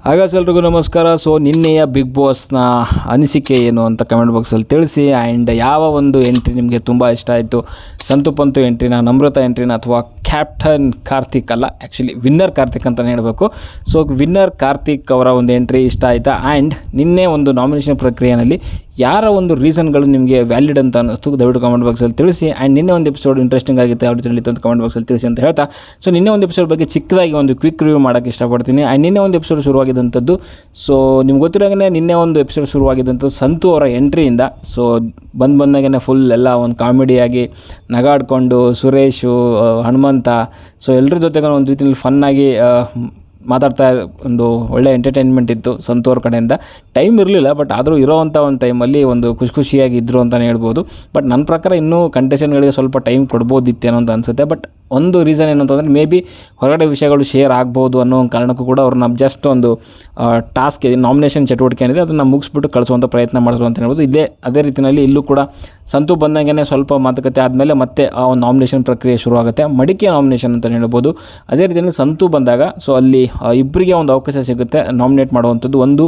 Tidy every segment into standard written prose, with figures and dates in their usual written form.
ಹಾಗಾದ್ರೆ ಎಲ್ರಿಗೂ ನಮಸ್ಕಾರ. ಸೊ ನಿನ್ನೆಯ ಬಿಗ್ ಬಾಸ್ನ ಅನಿಸಿಕೆ ಏನು ಅಂತ ಕಮೆಂಟ್ ಬಾಕ್ಸಲ್ಲಿ ತಿಳಿಸಿ. ಆ್ಯಂಡ್ ಯಾವ ಒಂದು ಎಂಟ್ರಿ ನಿಮಗೆ ತುಂಬ ಇಷ್ಟ ಆಯಿತು, ಸಂತು ಪಂತು ಎಂಟ್ರಿನ, ನಮ್ರತಾ ಎಂಟ್ರಿನ, ಅಥವಾ ಕ್ಯಾಪ್ಟನ್ ಕಾರ್ತಿಕ್ ಅಲ್ಲ, ಆ್ಯಕ್ಚುಲಿ ವಿನ್ನರ್ ಕಾರ್ತಿಕ್ ಅಂತಲೇ ಹೇಳಬೇಕು. ಸೊ ವಿನ್ನರ್ ಕಾರ್ತಿಕ್ ಅವರ ಒಂದು ಎಂಟ್ರಿ ಇಷ್ಟ ಆಯಿತಾ? ಆ್ಯಂಡ್ ನಿನ್ನೆ ಒಂದು ನಾಮಿನೇಷನ್ ಪ್ರಕ್ರಿಯೆಯಲ್ಲಿ ಯಾರ ಒಂದು ರೀಸನ್ಗಳು ನಿಮಗೆ ವ್ಯಾಲಿಡ್ ಅಂತ ಅನ್ನಿಸ್ತು ದಯವಿಟ್ಟು ಕಮೆಂಟ್ ಬಾಕ್ಸಲ್ಲಿ ತಿಳಿಸಿ. ಆ್ಯಂಡ್ ನಿನ್ನೆ ಒಂದು ಎಪಿಸೋಡ್ ಇಂಟ್ರೆಸ್ಟಿಂಗ್ ಆಗಿತ್ತು, ಯಾವ ರೀತಿ ಅಂತ ಕಮೆಂಟ್ ಬಾಕ್ಸಲ್ಲಿ ತಿಳಿಸಿ ಅಂತ ಹೇಳ್ತಾ, ಸೊ ನಿನ್ನೆ ಒಂದು ಎಪಿಸೋಡ್ ಬಗ್ಗೆ ಚಿಕ್ಕದಾಗಿ ಒಂದು ಕ್ವಿಕ್ ರಿವ್ಯೂ ಮಾಡೋಕ್ಕೆ ಇಷ್ಟಪಡ್ತೀನಿ. ಆ್ಯಂಡ್ ನಿನ್ನೆ ಒಂದು ಎಪಿಸೋಡ್ ಶುರುವಾಗಿದ್ದಂಥದ್ದು, ಸೊ ನಿಮ್ಗೆ ಗೊತ್ತಿರೋಂಗೆ ನಿನ್ನೆ ಒಂದು ಎಪಿಸೋಡ್ ಶುರುವಾಗಿದ್ದಂಥದ್ದು ಸಂತು ಅವರ ಎಂಟ್ರಿಯಿಂದ. ಸೊ ಬಂದಾಗೇ ಫುಲ್ ಎಲ್ಲ ಒಂದು ಕಾಮಿಡಿಯಾಗಿ ನಗಾಡ್ಕೊಂಡು ಸುರೇಶು, ಹನುಮಂತ, ಸೊ ಎಲ್ಲರ ಜೊತೆಗೆ ಒಂದು ರೀತಿಯಲ್ಲಿ ಫನ್ನಾಗಿ ಮಾತಾಡ್ತಾ ಒಂದು ಒಳ್ಳೆ ಎಂಟರ್ಟೈನ್ಮೆಂಟ್ ಇತ್ತು ಸಂತು ಅವ್ರ ಕಡೆಯಿಂದ. ಟೈಮ್ ಇರಲಿಲ್ಲ, ಬಟ್ ಆದರೂ ಇರೋವಂಥ ಒಂದು ಟೈಮಲ್ಲಿ ಒಂದು ಖುಷಿಯಾಗಿ ಇದ್ದರು ಅಂತಲೇ ಹೇಳ್ಬೋದು. ಬಟ್ ನನ್ನ ಪ್ರಕಾರ ಇನ್ನೂ ಕಂಟೆಸ್ಟೆಂಟ್ಗಳಿಗೆ ಸ್ವಲ್ಪ ಟೈಮ್ ಕೊಡ್ಬೋದಿತ್ತೇನೋ ಅಂತ ಅನಿಸುತ್ತೆ. ಬಟ್ ಒಂದು ರೀಸನ್ ಏನು ಅಂತಂದರೆ, ಮೇ ಬಿ ಹೊರಗಡೆ ವಿಷಯಗಳು ಶೇರ್ ಆಗ್ಬೋದು ಅನ್ನೋ ಒಂದು ಕಾರಣಕ್ಕೂ ಕೂಡ ಅವ್ರು ನಮ್ಮ ಜಸ್ಟ್ ಒಂದು ಟಾಸ್ಕ್ ಇದೆ, ನಾಮಿನೇಷನ್ ಚಟುವಟಿಕೆ ಏನಿದೆ ಅದನ್ನು ಮುಗಿಸ್ಬಿಟ್ಟು ಕಳಿಸುವಂಥ ಪ್ರಯತ್ನ ಮಾಡಿದ್ರು ಅಂತ ಹೇಳ್ಬೋದು. ಅದೇ ರೀತಿಯಲ್ಲಿ ಇಲ್ಲೂ ಕೂಡ ಸಂತು ಬಂದಾಗೇ ಸ್ವಲ್ಪ ಮಾತುಕತೆ ಆದಮೇಲೆ ಮತ್ತೆ ಆ ಒಂದು ನಾಮಿನೇಷನ್ ಪ್ರಕ್ರಿಯೆ ಶುರುವಾಗುತ್ತೆ, ಮಡಿಕೆ ನಾಮಿನೇಷನ್ ಅಂತ ಹೇಳ್ಬೋದು. ಅದೇ ರೀತಿಯಲ್ಲಿ ಸಂತು ಬಂದಾಗ ಸೊ ಅಲ್ಲಿ ಇಬ್ಬರಿಗೆ ಒಂದು ಅವಕಾಶ ಸಿಗುತ್ತೆ ನಾಮಿನೇಟ್ ಮಾಡುವಂಥದ್ದು. ಒಂದು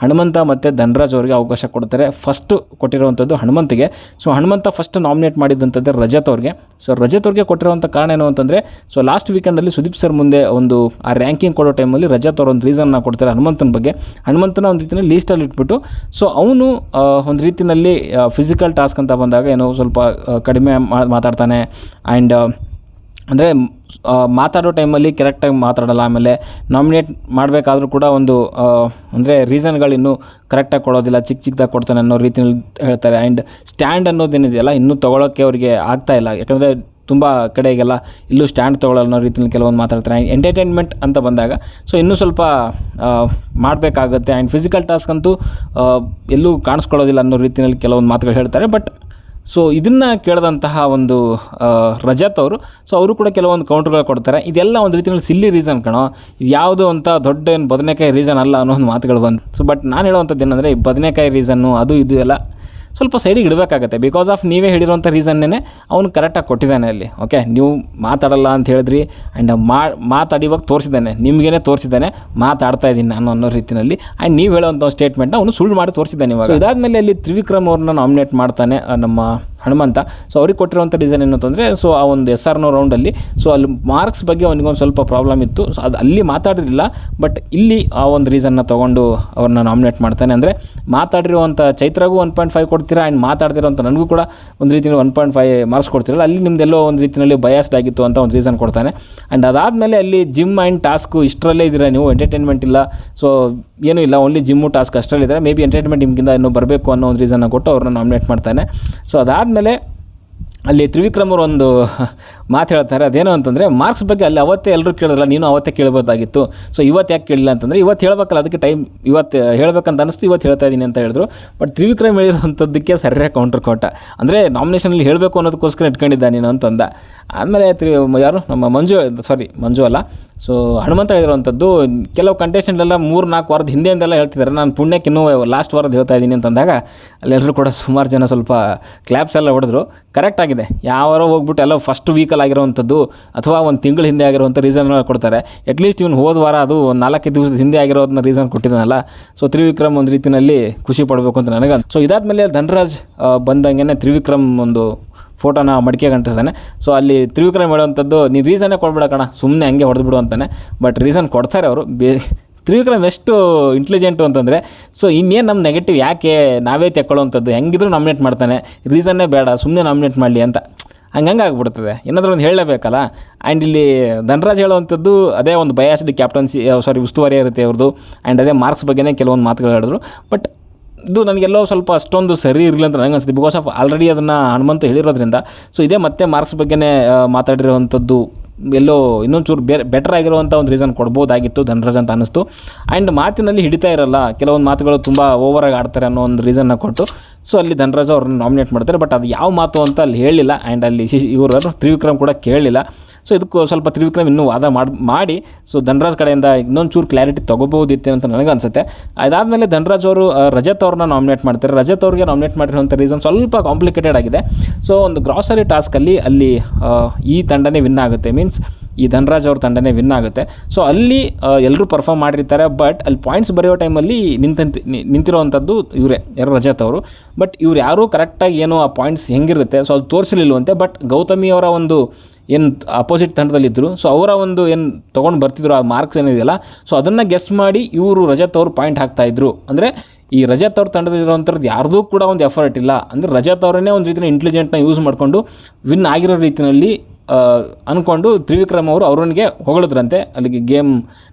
ಹನುಮಂತ ಮತ್ತು ಧನರಾಜ್ ಅವರಿಗೆ ಅವಕಾಶ ಕೊಡ್ತಾರೆ. ಫಸ್ಟು ಕೊಟ್ಟಿರುವಂಥದ್ದು ಹನುಮಂತಿಗೆ. ಸೊ ಹನುಮಂತ ಫಸ್ಟ್ ನಾಮಿನೇಟ್ ಮಾಡಿದ್ದಂಥದ್ದು ರಜತ್ ಅವ್ರಿಗೆ. ಸೊ ರಜತ್ ಅವ್ರಿಗೆ ಕೊಟ್ಟಿರುವಂಥ ಕಾರಣ ಏನು ಅಂತಂದರೆ, ಸೊ ಲಾಸ್ಟ್ ವೀಕೆಂಡಲ್ಲಿ ಸುದೀಪ್ ಸರ್ ಮುಂದೆ ಒಂದು ಆ ರ್ಯಾಂಕಿಂಗ್ ಕೊಡೋ ಟೈಮಲ್ಲಿ ರಜತ್ ಅವ್ರ ಒಂದು ರೀಸನ್ನ ಕೊಡ್ತಾರೆ ಹನುಮಂತನ ಬಗ್ಗೆ. ಹನುಮಂತನ ಒಂದು ರೀತಿಯಲ್ಲಿ ಲೀಸ್ಟಲ್ಲಿ ಇಟ್ಬಿಟ್ಟು, ಸೊ ಅವನು ಒಂದು ರೀತಿಯಲ್ಲಿ ಫಿಸಿಕಲ್ ಟಾಸ್ಕ್ ಅಂತ ಬಂದಾಗ ಏನೋ ಸ್ವಲ್ಪ ಕಡಿಮೆ ಮಾತಾಡ್ತಾನೆ. ಆ್ಯಂಡ್ ಅಂದರೆ ಮಾತಾಡೋ ಟೈಮಲ್ಲಿ ಕರೆಕ್ಟಾಗಿ ಮಾತಾಡೋಲ್ಲ. ಆಮೇಲೆ ನಾಮಿನೇಟ್ ಮಾಡಬೇಕಾದ್ರೂ ಕೂಡ ಒಂದು ಅಂದರೆ ರೀಸನ್ಗಳಿನ್ನೂ ಕರೆಕ್ಟಾಗಿ ಕೊಡೋದಿಲ್ಲ, ಚಿಕ್ಕದಾಗಿ ಕೊಡ್ತಾನೆ ಅನ್ನೋ ರೀತಿಯಲ್ಲಿ ಹೇಳ್ತಾರೆ. ಆ್ಯಂಡ್ ಸ್ಟ್ಯಾಂಡ್ ಅನ್ನೋದೇನಿದೆಯಲ್ಲ ಇನ್ನೂ ತೊಗೊಳೋಕ್ಕೆ ಅವ್ರಿಗೆ ಆಗ್ತಾಯಿಲ್ಲ, ಯಾಕಂದರೆ ತುಂಬ ಕಡೆಗೆಲ್ಲ ಇಲ್ಲೂ ಸ್ಟ್ಯಾಂಡ್ ತೊಗೊಳ್ಳೋ ಅನ್ನೋ ರೀತಿಯಲ್ಲಿ ಕೆಲವೊಂದು ಮಾತಾಡ್ತಾರೆ. ಎಂಟರ್ಟೈನ್ಮೆಂಟ್ ಅಂತ ಬಂದಾಗ ಸೊ ಇನ್ನೂ ಸ್ವಲ್ಪ ಮಾಡಬೇಕಾಗುತ್ತೆ. ಆ್ಯಂಡ್ ಫಿಸಿಕಲ್ ಟಾಸ್ಕ್ ಅಂತೂ ಎಲ್ಲೂ ಕಾಣಿಸ್ಕೊಳ್ಳೋದಿಲ್ಲ ಅನ್ನೋ ರೀತಿಯಲ್ಲಿ ಕೆಲವೊಂದು ಮಾತುಗಳು ಹೇಳ್ತಾರೆ. ಬಟ್ ಸೊ ಇದನ್ನು ಕೇಳಿದಂತಹ ಒಂದು ರಜತ್ ಅವರು, ಸೊ ಅವರು ಕೂಡ ಕೆಲವೊಂದು ಕೌಂಟ್ರ್ಗಳು ಕೊಡ್ತಾರೆ. ಇದೆಲ್ಲ ಒಂದು ರೀತಿಯಲ್ಲಿ ಸಿಲ್ಲಿ ರೀಸನ್ ಕಣೋ, ಇದು ಯಾವುದೋ ಅಂತ ದೊಡ್ಡ ಏನು ಬದನೆಕಾಯಿ ರೀಸನ್ ಅಲ್ಲ ಅನ್ನೋ ಒಂದು ಮಾತುಗಳು ಬಂದು. ಸೊ ಬಟ್ ನಾನು ಹೇಳುವಂಥದ್ದು ಏನಂದರೆ, ಈ ಬದನೆಕಾಯಿ ರೀಸನ್ನು ಅದು ಇದು ಎಲ್ಲ ಸ್ವಲ್ಪ ಸೈಡಿಗೆ ಇಡಬೇಕಾಗತ್ತೆ. ಬಿಕಾಸ್ ಆಫ್ ನೀವೇ ಹೇಳಿರೋಂಥ ರೀಸನ್ನೇ ಅವನು ಕರೆಕ್ಟಾಗಿ ಕೊಟ್ಟಿದ್ದಾನೆ ಅಲ್ಲಿ. ಓಕೆ, ನೀವು ಮಾತಾಡಲ್ಲ ಅಂತ ಹೇಳಿದ್ರಿ, ಆ್ಯಂಡ್ ಮಾತಾಡಿವಾಗ ತೋರಿಸಿದ್ದಾನೆ, ನಿಮಗೇನೆ ತೋರಿಸಿದ್ದಾನೆ ಮಾತಾಡ್ತಾ ಇದ್ದೀನಿ ನಾನು ಅನ್ನೋ ರೀತಿಯಲ್ಲಿ. ಆ್ಯಂಡ್ ನೀವು ಹೇಳೋವಂಥ ಸ್ಟೇಟ್ಮೆಂಟ್ನ ಅವನು ಸುಳ್ಳು ಮಾಡಿ ತೋರಿಸಿದ್ದಾನೆ ಇವಾಗ. ಇದಾದಮೇಲೆ ಅಲ್ಲಿ ತ್ರಿವಿಕ್ರಮ್ ಅವ್ರನ್ನ ನಾಮಿನೇಟ್ ಮಾಡ್ತಾನೆ ನಮ್ಮ ಹನುಮಂತ. ಸೊ ಅವ್ರಿಗೆ ಕೊಟ್ಟಿರೋಂಥ ರೀಸನ್ ಏನು ಅಂತಂದರೆ, ಸೊ ಆ ಒಂದು SR ರೌಂಡಲ್ಲಿ ಸೊ ಅಲ್ಲಿ ಮಾರ್ಕ್ಸ್ ಬಗ್ಗೆ ಅವನಿಗೊಂದು ಸ್ವಲ್ಪ ಪ್ರಾಬ್ಲಮ್ ಇತ್ತು. ಸೊ ಅದು ಅಲ್ಲಿ ಮಾತಾಡಿರಲಿಲ್ಲ, ಬಟ್ ಇಲ್ಲಿ ಆ ಒಂದು ರೀಸನ್ನ ತೊಗೊಂಡು ಅವ್ರನ್ನ ನಾಮಿನೇಟ್ ಮಾಡ್ತಾನೆ. ಅಂದರೆ ಮಾತಾಡಿರುವಂಥ ಚೈತ್ರಾಗೂ 1.5 ಕೊಡ್ತೀರಾ, ಆ್ಯಂಡ್ ಮಾತಾಡ್ತಿರೋಂಥ ನನಗೂ ಕೂಡ ಒಂದು ರೀತಿಯಲ್ಲಿ 1.5 ಮಾರ್ಕ್ಸ್ ಕೊಡ್ತಿರಲ್ಲ, ಅಲ್ಲಿ ನಿಮ್ಮದೆಲ್ಲೋ ಒಂದು ರೀತಿಯಲ್ಲಿ ಬಯಾಸ್ಡ್ ಆಗಿತ್ತು ಅಂತ ಒಂದು ರೀಸನ್ ಕೊಡ್ತಾನೆ. ಆ್ಯಂಡ್ ಅದಾದಮೇಲೆ ಅಲ್ಲಿ ಜಿಮ್ ಆ್ಯಂಡ್ ಟಾಸ್ಕು ಇಷ್ಟರಲ್ಲೇ ಇದ್ದೀರಾ ನೀವು, ಎಂಟರ್ಟೈನ್ಮೆಂಟ್ ಇಲ್ಲ, ಸೊ ಏನೂ ಇಲ್ಲ, ಓನ್ಲಿ ಜಿಮ್ಮು ಟಾಸ್ಕ್ ಅಷ್ಟರಲ್ಲಿದ್ದಾರೆ, ಮೇ ಬಿ ಎಂಟರ್ಟೈನ್ಮೆಂಟ್ ನಿಮಗಿಂತ ಇನ್ನೂ ಬರಬೇಕು ಅನ್ನೋ ಒಂದು ರೀಸನ್ನ ಕೊಟ್ಟು ಅವ್ರನ್ನ ನಾಮಿನೇಟ್ ಮಾಡ್ತಾನೆ. ಸೊ ಅದಾದಮೇಲೆ ಅಲ್ಲಿ ತ್ರಿವಿಕ್ರಮ್ ಅವರು ಒಂದು ಮಾತು ಹೇಳ್ತಾರೆ. ಅದೇನು ಅಂತಂದರೆ, ಮಾರ್ಕ್ಸ್ ಬಗ್ಗೆ ಅಲ್ಲಿ ಅವತ್ತೇ ಎಲ್ಲರೂ ಕೇಳಿದ್ರಲ್ಲ, ನೀನು ಅವತ್ತೇ ಕೇಳ್ಬೋದಾಗಿತ್ತು, ಸೊ ಇವತ್ತು ಯಾಕೆ ಕೇಳಿಲ್ಲ ಅಂತಂದರೆ, ಇವತ್ತು ಹೇಳಬೇಕಲ್ಲ, ಅದಕ್ಕೆ ಟೈಮ್ ಇವತ್ತು ಹೇಳಬೇಕಂತ ಅನ್ನಿಸ್ತು, ಇವತ್ತು ಹೇಳ್ತಾ ಇದ್ದೀನಿ ಅಂತ ಹೇಳಿದ್ರು. ಬಟ್ ತ್ರಿವಿಕ್ರಮ್ ಹೇಳಿರೋಂಥದ್ದಕ್ಕೆ ಸರಿಯಾಗಿ ಕೌಂಟ್ರ್ ಕೊಟ್ಟ. ಅಂದರೆ ನಾಮಿನೇಷನಲ್ಲಿ ಹೇಳಬೇಕು ಅನ್ನೋದಕ್ಕೋಸ್ಕರ ಇಟ್ಕೊಂಡಿದ್ದ ನೀನು ಅಂತಂದ. ಆಮೇಲೆ ಯಾರು ನಮ್ಮ ಮಂಜು ಅಲ್ಲ, ಸೊ ಹನುಮಂತ ಹೇಳಿರೋವಂಥದ್ದು, ಕೆಲವು ಕಂಟೆಸ್ಟೆಂಟೆಲ್ಲ 3-4 ವಾರದ ಹಿಂದೆಯಿಂದೆಲ್ಲ ಹೇಳ್ತಿದ್ದಾರೆ, ನಾನು ಪುಣ್ಯಕ್ಕೆ ಇನ್ನೂ ಲಾಸ್ಟ್ ವಾರದ ಹೇಳ್ತಾ ಇದ್ದೀನಿ ಅಂತಂದಾಗ ಅಲ್ಲೆಲ್ಲರೂ ಕೂಡ ಸುಮಾರು ಜನ ಸ್ವಲ್ಪ ಕ್ಲ್ಯಾಪ್ಸ್ ಎಲ್ಲ ಹೊಡೆದ್ರು. ಕರೆಕ್ಟಾಗಿದೆ, ಯಾವಾರೋ ಹೋಗ್ಬಿಟ್ಟು ಎಲ್ಲ ಫಸ್ಟ್ ವೀಕಲ್ಲಿ ಆಗಿರೋವಂಥದ್ದು ಅಥವಾ ಒಂದು ತಿಂಗಳ ಹಿಂದೆ ಆಗಿರೋವಂಥ ರೀಸನ್ ಕೊಡ್ತಾರೆ. ಅಟ್ಲೀಸ್ಟ್ ಇವನು ಹೋದ ವಾರ ಅದು 4 ದಿವಸದ ಹಿಂದೆ ಆಗಿರೋದನ್ನ ರೀಸನ್ ಕೊಟ್ಟಿದ್ದಾನಲ್ಲ. ಸೊ ತ್ರಿವಿಕ್ರಮ್ ಒಂದು ರೀತಿಯಲ್ಲಿ ಖುಷಿ ಪಡಬೇಕು ಅಂತ ನನಗೆ. ಸೊ ಇದಾದಮೇಲೆ ಧನರಾಜ್ ಬಂದಂಗೆ ತ್ರಿವಿಕ್ರಮ್ ಒಂದು ಫೋಟೋನ ಮಡಿಕೆಗೆ ಅಂಟಿಸ್ತಾನೆ. ಸೊ ಅಲ್ಲಿ ತ್ರಿವಿಕ್ರಮ್ ಹೇಳುವಂಥದ್ದು, ನೀನು ರೀಸನ್ನೇ ಕೊಡ್ಬೇಡ ಕಣ, ಸುಮ್ಮನೆ ಹಂಗೆ ಹೊಡೆದ್ಬಿಡು ಅಂತಾನೆ. ಬಟ್ ರೀಸನ್ ಕೊಡ್ತಾರೆ ಅವರು. ತ್ರಿವಿಕ್ರಮ್ ಎಷ್ಟು ಇಂಟೆಲಿಜೆಂಟು ಅಂತಂದರೆ, ಸೊ ಇನ್ನೇನು ನಮ್ಮ ನೆಗೆಟಿವ್ ಯಾಕೆ ನಾವೇ ತೆಕ್ಕೊಳ್ಳೋವಂಥದ್ದು, ಹೆಂಗಿದ್ರು ನಾಮಿನೇಟ್ ಮಾಡ್ತಾನೆ, ರೀಸನ್ನೇ ಬೇಡ, ಸುಮ್ಮನೆ ನಾಮಿನೇಟ್ ಮಾಡಲಿ ಅಂತ ಹಂಗೆ ಆಗ್ಬಿಡ್ತದೆ. ಏನಾದರೂ ಒಂದು ಹೇಳಲೇಬೇಕಲ್ಲ. ಆ್ಯಂಡ್ ಇಲ್ಲಿ ಧನರಾಜ್ ಹೇಳುವಂಥದ್ದು ಅದೇ ಒಂದು ಬಯಾಸ್ಡ್ ಕ್ಯಾಪ್ಟನ್ಸಿ ಉಸ್ತುವಾರಿ ಇರುತ್ತೆ ಅವ್ರದ್ದು. ಆ್ಯಂಡ್ ಅದೇ ಮಾರ್ಕ್ಸ್ ಬಗ್ಗೆನೇ ಕೆಲವೊಂದು ಮಾತುಗಳು ಹೇಳಿದ್ರು. ಬಟ್ ಇದು ನನಗೆಲ್ಲೋ ಸ್ವಲ್ಪ ಅಷ್ಟೊಂದು ಸರಿ ಇರಲಿಲ್ಲ ಅಂತ ನನಗೆ ಅನಿಸುತ್ತೆ. ಬಿಕಾಸ್ ಆಫ್ ಆಲ್ರೆಡಿ ಅದನ್ನು ಹನುಮಂತ ಹೇಳಿರೋದ್ರಿಂದ, ಸೊ ಇದೇ ಮತ್ತೆ ಮಾರ್ಕ್ಸ್ ಬಗ್ಗೆನೇ ಮಾತಾಡಿರೋವಂಥದ್ದು ಎಲ್ಲೋ ಇನ್ನೊಂಚೂರು ಬೆಟರ್ ಆಗಿರುವಂಥ ಒಂದು ರೀಸನ್ ಕೊಡ್ಬೋದಾಗಿತ್ತು ಧನರಾಜ್ ಅಂತ ಅನ್ನಿಸ್ತು. ಆ್ಯಂಡ್ ಮಾತಿನಲ್ಲಿ ಹಿಡಿತಾ ಇರಲ್ಲ, ಕೆಲವೊಂದು ಮಾತುಗಳು ತುಂಬ ಓವರಾಗಿ ಆಡ್ತಾರೆ ಅನ್ನೋ ಒಂದು ರೀಸನ್ನ ಕೊಟ್ಟು ಸೊ ಅಲ್ಲಿ ಧನರಾಜ್ ಅವ್ರನ್ನ ನಾಮಿನೇಟ್ ಮಾಡ್ತಾರೆ. ಬಟ್ ಅದು ಯಾವ ಮಾತು ಅಂತ ಅಲ್ಲಿ ಹೇಳಿಲ್ಲ. ಆ್ಯಂಡ್ ಅಲ್ಲಿ ಇವರು ತ್ರಿವಿಕ್ರಮ್ ಕೂಡ ಕೇಳಲಿಲ್ಲ. ಸೊ ಇದಕ್ಕೂ ಸ್ವಲ್ಪ ತ್ರಿವಿಕ್ರಮ್ ಇನ್ನೂ ವಾದ ಮಾಡಿ ಸೊ ಧನರಾಜ್ ಕಡೆಯಿಂದ ಇನ್ನೊಂದು ಚೂರು ಕ್ಲಾರಿಟಿ ತೊಗೋಬೋದಿತ್ತು ಅಂತ ನನಗೆ ಅನಿಸುತ್ತೆ. ಅದಾದಮೇಲೆ ಧನರಾಜ್ ಅವರು ರಜತ್ ಅವ್ರನ್ನ ನಾಮಿನೇಟ್ ಮಾಡ್ತಾರೆ. ರಜತ್ ಅವ್ರಿಗೆ ನಾಮಿನೇಟ್ ಮಾಡಿರೋಂಥ ರೀಸನ್ ಸ್ವಲ್ಪ ಕಾಂಪ್ಲಿಕೇಟೆಡ್ ಆಗಿದೆ. ಸೊ ಒಂದು ಗ್ರಾಸರಿ ಟಾಸ್ಕಲ್ಲಿ ಅಲ್ಲಿ ಈ ತಂಡನೇ ವಿನ್ ಆಗುತ್ತೆ, ಮೀನ್ಸ್ ಈ ಧನರಾಜ್ ಅವ್ರ ತಂಡನೇ ವಿನ್ ಆಗುತ್ತೆ. ಸೊ ಅಲ್ಲಿ ಎಲ್ಲರೂ ಪರ್ಫಾರ್ಮ್ ಮಾಡಿರ್ತಾರೆ, ಬಟ್ ಅಲ್ಲಿ ಪಾಯಿಂಟ್ಸ್ ಬರೆಯೋ ಟೈಮಲ್ಲಿ ನಿಂತಿರೋವಂಥದ್ದು ಇವರೇ, ಯಾರು ರಜತ್ ಅವರು. ಬಟ್ ಇವ್ರು ಯಾರೂ ಕರೆಕ್ಟಾಗಿ ಏನೋ ಆ ಪಾಯಿಂಟ್ಸ್ ಹೆಂಗಿರುತ್ತೆ ಸೊ ಅದು ತೋರಿಸಲಿಲ್ವಂತೆ. ಬಟ್ ಗೌತಮಿ ಅವರ ಒಂದು ಏನು ಅಪೋಸಿಟ್ ತಂಡದಲ್ಲಿದ್ದರು, ಸೊ ಅವರ ಒಂದು ಏನು ತೊಗೊಂಡು ಬರ್ತಿದ್ರು ಆ ಮಾರ್ಕ್ಸ್ ಏನಿದೆಯಲ್ಲ, ಸೊ ಅದನ್ನು ಗೆಸ್ ಮಾಡಿ ಇವರು ರಜತ್ ಅವರು ಪಾಯಿಂಟ್ ಹಾಕ್ತಾಯಿದ್ರು. ಅಂದರೆ ಈ ರಜತ್ ಅವ್ರ ತಂಡದಲ್ಲಿರೋವಂಥದ್ದು ಯಾರ್ದೂ ಕೂಡ ಒಂದು ಎಫರ್ಟ್ ಇಲ್ಲ. ಅಂದರೆ ರಜತ್ ಅವರನ್ನೇ ಒಂದು ರೀತಿಯ ಇಂಟೆಲಿಜೆಂಟ್ನ ಯೂಸ್ ಮಾಡಿಕೊಂಡು ವಿನ್ ಆಗಿರೋ ರೀತಿಯಲ್ಲಿ ಅಂದ್ಕೊಂಡು ತ್ರಿವಿಕ್ರಮ್ ಅವರು ಅವ್ರನಿಗೆ ಹೊಗಳಿದ್ರಂತೆ ಅಲ್ಲಿಗೆ ಗೇಮ್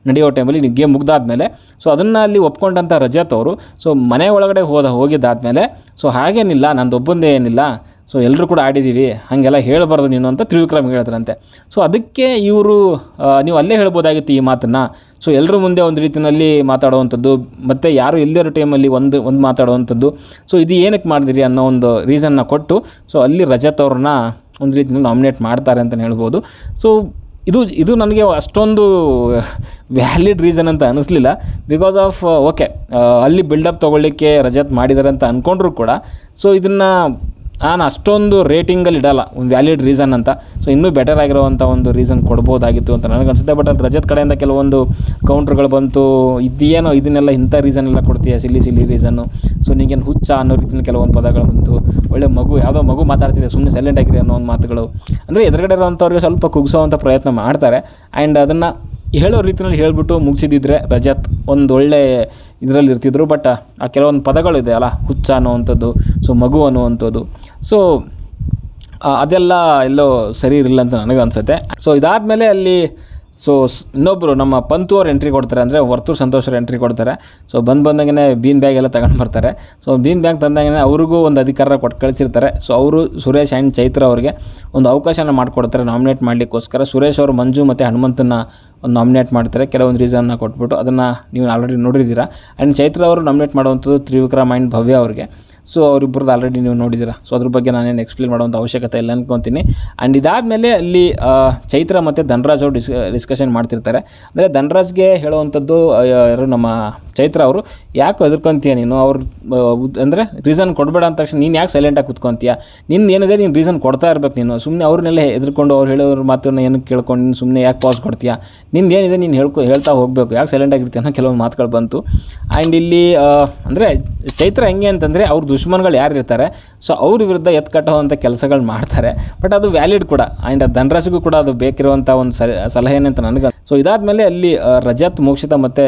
ನಡೆಯೋ ಟೈಮಲ್ಲಿ, ಗೇಮ್ ಮುಗ್ದಾದ್ಮೇಲೆ. ಸೊ ಅದನ್ನು ಅಲ್ಲಿ ಒಪ್ಕೊಂಡಂಥ ರಜತ್ ಅವರು ಸೊ ಮನೆ ಒಳಗಡೆ ಹೋಗಿದ್ದಾದಮೇಲೆ ಸೊ ಹಾಗೇನಿಲ್ಲ, ನಂದೊಬ್ಬಂದೇ ಏನಿಲ್ಲ, ಸೊ ಎಲ್ಲರೂ ಕೂಡ ಆಡಿದ್ದೀವಿ, ಹಾಗೆಲ್ಲ ಹೇಳಬಾರ್ದು ನೀನು ಅಂತ ತ್ರಿವಿಕ್ರಮ್ ಹೇಳಿದ್ರಂತೆ. ಸೊ ಅದಕ್ಕೆ ಇವರು ನೀವು ಅಲ್ಲೇ ಹೇಳ್ಬೋದಾಗಿತ್ತು ಈ ಮಾತನ್ನು. ಸೊ ಎಲ್ಲರ ಮುಂದೆ ಒಂದು ರೀತಿಯಲ್ಲಿ ಮಾತಾಡುವಂಥದ್ದು, ಮತ್ತು ಯಾರು ಇಲ್ಲದಿರೋ ಟೈಮಲ್ಲಿ ಒಂದು ಮಾತಾಡುವಂಥದ್ದು. ಸೊ ಇದು ಏನಕ್ಕೆ ಮಾಡಿದಿರಿ ಅನ್ನೋ ಒಂದು ರೀಸನ್ನ ಕೊಟ್ಟು ಸೊ ಅಲ್ಲಿ ರಜತ್ ಅವ್ರನ್ನ ಒಂದು ರೀತಿಯಲ್ಲಿ ನಾಮಿನೇಟ್ ಮಾಡ್ತಾರೆ ಅಂತಲೇ ಹೇಳ್ಬೋದು. ಸೊ ಇದು ನನಗೆ ಅಷ್ಟೊಂದು ವ್ಯಾಲಿಡ್ ರೀಸನ್ ಅಂತ ಅನ್ನಿಸ್ಲಿಲ್ಲ. ಬಿಕಾಸ್ ಆಫ್ ಓಕೆ ಅಲ್ಲಿ ಬಿಲ್ಡಪ್ ತೊಗೊಳ್ಳಿಕ್ಕೆ ರಜತ್ ಮಾಡಿದ್ದಾರೆ ಅಂತ ಅಂದ್ಕೊಂಡ್ರು ಕೂಡ ಸೊ ಇದನ್ನು ನಾನು ಅಷ್ಟೊಂದು ರೇಟಿಂಗಲ್ಲಿ ಇಡಲ್ಲ ಒಂದು ವ್ಯಾಲಿಡ್ ರೀಸನ್ ಅಂತ. ಸೊ ಇನ್ನೂ ಬೆಟರ್ ಆಗಿರೋವಂಥ ಒಂದು ರೀಸನ್ ಕೊಡ್ಬೋದಾಗಿತ್ತು ಅಂತ ನನಗನ್ಸುತ್ತೆ. ಬಟ್ ಅಲ್ಲಿ ರಜತ್ ಕಡೆಯಿಂದ ಕೆಲವೊಂದು ಕೌಂಟ್ರ್ಗಳು ಬಂತು, ಇದೇನೋ ಇದನ್ನೆಲ್ಲ ಇಂಥ ರೀಸನ್ ಎಲ್ಲ ಕೊಡ್ತೀಯ, ಸಿಲ್ಲಿ ರೀಸನ್ನು, ಸೊ ನೀಗೇನು ಹುಚ್ಚ ಅನ್ನೋ ರೀತಿಯಲ್ಲಿ ಕೆಲವೊಂದು ಪದಗಳು ಬಂತು. ಒಳ್ಳೆ ಯಾವುದೋ ಮಗು ಮಾತಾಡ್ತಿದೆ, ಸುಮ್ಮನೆ ಸೈಲೆಂಟ್ ಆಗಿರಿ ಅನ್ನೋ ಒಂದು ಮಾತುಗಳು, ಅಂದರೆ ಎದುರುಗಡೆ ಇರೋವಂಥವ್ರಿಗೆ ಸ್ವಲ್ಪ ಕುಗ್ಸೋವಂಥ ಪ್ರಯತ್ನ ಮಾಡ್ತಾರೆ. ಆ್ಯಂಡ್ ಅದನ್ನು ಹೇಳೋ ರೀತಿಯಲ್ಲಿ ಹೇಳಿಬಿಟ್ಟು ಮುಗಿಸಿದ್ದಿದ್ರೆ ರಜತ್ ಒಂದು ಒಳ್ಳೆ ಇದರಲ್ಲಿ ಇರ್ತಿದ್ರು. ಬಟ್ ಆ ಕೆಲವೊಂದು ಪದಗಳಿದೆ ಅಲ್ಲ, ಹುಚ್ಚ ಅನ್ನೋವಂಥದ್ದು, ಸೊ ಮಗು ಅನ್ನುವಂಥದ್ದು, ಸೊ ಅದೆಲ್ಲ ಎಲ್ಲೋ ಸರಿ ಇರಲಿಲ್ಲ ಅಂತ ನನಗೆ ಅನಿಸುತ್ತೆ. ಸೊ ಇದಾದಮೇಲೆ ಅಲ್ಲಿ ಸೊ ಇನ್ನೊಬ್ಬರು ನಮ್ಮ ಪಂತು ಅವ್ರು ಎಂಟ್ರಿ ಕೊಡ್ತಾರೆ, ಅಂದರೆ ವರ್ತೂರ್ ಸಂತೋಷ್ ಅವ್ರು ಎಂಟ್ರಿ ಕೊಡ್ತಾರೆ. ಸೊ ಬಂದಾಗೇ ಬೀನ್ ಬ್ಯಾಗ್ ಎಲ್ಲ ತಗೊಂಡು ಬರ್ತಾರೆ. ಸೊ ಬೀನ್ ಬ್ಯಾಗ್ ತಂದಾಗೇ ಅವ್ರಿಗೂ ಒಂದು ಅಧಿಕಾರ ಕೊಟ್ಟು ಕಳಿಸಿರ್ತಾರೆ. ಸೊ ಅವರು ಸುರೇಶ್ ಆ್ಯಂಡ್ ಚೈತ್ರ ಅವ್ರಿಗೆ ಒಂದು ಅವಕಾಶನ ಮಾಡಿಕೊಡ್ತಾರೆ ನಾಮಿನೇಟ್ ಮಾಡಲಿಕ್ಕೋಸ್ಕರ. ಸುರೇಶ್ ಅವರು ಮಂಜು ಮತ್ತು ಹನುಮಂತನ ಒಂದು ನಾಮಿನೇಟ್ ಮಾಡ್ತಾರೆ ಕೆಲವೊಂದು ರೀಸನ್ನ ಕೊಟ್ಬಿಟ್ಟು. ಅದನ್ನು ನೀವು ಆಲ್ರೆಡಿ ನೋಡಿದ್ದೀರಾ. ಆ್ಯಂಡ್ ಚೈತ್ರ ಅವರು ನಾಮಿನೇಟ್ ಮಾಡುವಂಥದ್ದು ತ್ರಿವಿಕ್ರಮ್ ಆ್ಯಂಡ್ ಭವ್ಯ ಅವ್ರಿಗೆ. ಸೊ ಅವರಿಬ್ಬರದ್ದು ಆಲ್ರೆಡಿ ನೀವು ನೋಡಿದ್ದೀರಾ. ಸೊ ಅದ್ರ ಬಗ್ಗೆ ನಾನೇನು ಎಕ್ಸ್ಪ್ಲೇನ್ ಮಾಡುವಂಥ ಅವಶ್ಯಕತೆ ಇಲ್ಲ ಅಂದ್ಕೊತೀನಿ. ಆ್ಯಂಡ್ ಇದಾದಮೇಲೆ ಅಲ್ಲಿ ಚೈತ್ರ ಮತ್ತು ಧನರಾಜ್ ಅವರು ಡಿಸ್ಕಷನ್ ಮಾಡ್ತಿರ್ತಾರೆ. ಅಂದರೆ ಧನರಾಜ್ಗೆ ಹೇಳುವಂಥದ್ದು ಯಾರು ನಮ್ಮ ಚೈತ್ರ ಅವರು, ಯಾಕೆ ಹೆದರ್ಕೊಂತೀಯ ನೀನು, ಅವ್ರು ಅಂದರೆ ರೀಸನ್ ಕೊಡಬೇಡ ಅಂದ ತಕ್ಷಣ ನೀನು ಯಾಕೆ ಸೈಲೆಂಟಾಗಿ ಕೂತ್ಕೊತೀಯ, ನಿನ್ನ ಏನಿದೆ ನೀನು ರೀಸನ್ ಕೊಡ್ತಾ ಇರ್ಬೇಕು. ನೀನು ಸುಮ್ಮನೆ ಅವ್ರನ್ನೆಲ್ಲ ಹೆದರ್ಕೊಂಡು ಅವ್ರು ಹೇಳೋರ ಮಾತನ್ನು ಏನಕ್ಕೆ ಕೇಳ್ಕೊಂಡು ನೀನು ಸುಮ್ಮನೆ ಯಾಕೆ ಪಾಸ್ ಕೊಡ್ತೀಯ, ನಿಂದು ಏನಿದೆ ನೀನು ಹೇಳ್ತಾ ಹೋಗಬೇಕು, ಯಾಕೆ ಸೈಲೆಂಟಾಗಿರ್ತೀಯ ಅನ್ನೋ ಕೆಲವೊಂದು ಮಾತುಗಳು ಬಂತು. ಆ್ಯಂಡ್ ಇಲ್ಲಿ ಅಂದರೆ ಚೈತ್ರ ಹೆಂಗೆ ಅಂತಂದರೆ ಅವ್ರ ದುಶ್ಮನ್ಗಳು ಯಾರು ಇರ್ತಾರೆ ಸೊ ಅವ್ರ ವಿರುದ್ಧ ಎತ್ಕಟ್ಟುವಂಥ ಕೆಲಸಗಳು ಮಾಡ್ತಾರೆ. ಬಟ್ ಅದು ವ್ಯಾಲಿಡ್ ಕೂಡ. ಆ್ಯಂಡ್ ಧನರಾಜ್ಗೂ ಕೂಡ ಅದು ಬೇಕಿರುವಂಥ ಒಂದು ಸಲಹೆನೇ ಅಂತ ನನಗೆ. ಸೊ ಇದಾದಮೇಲೆ ಅಲ್ಲಿ ರಜತ್, ಮೋಕ್ಷಿತ ಮತ್ತು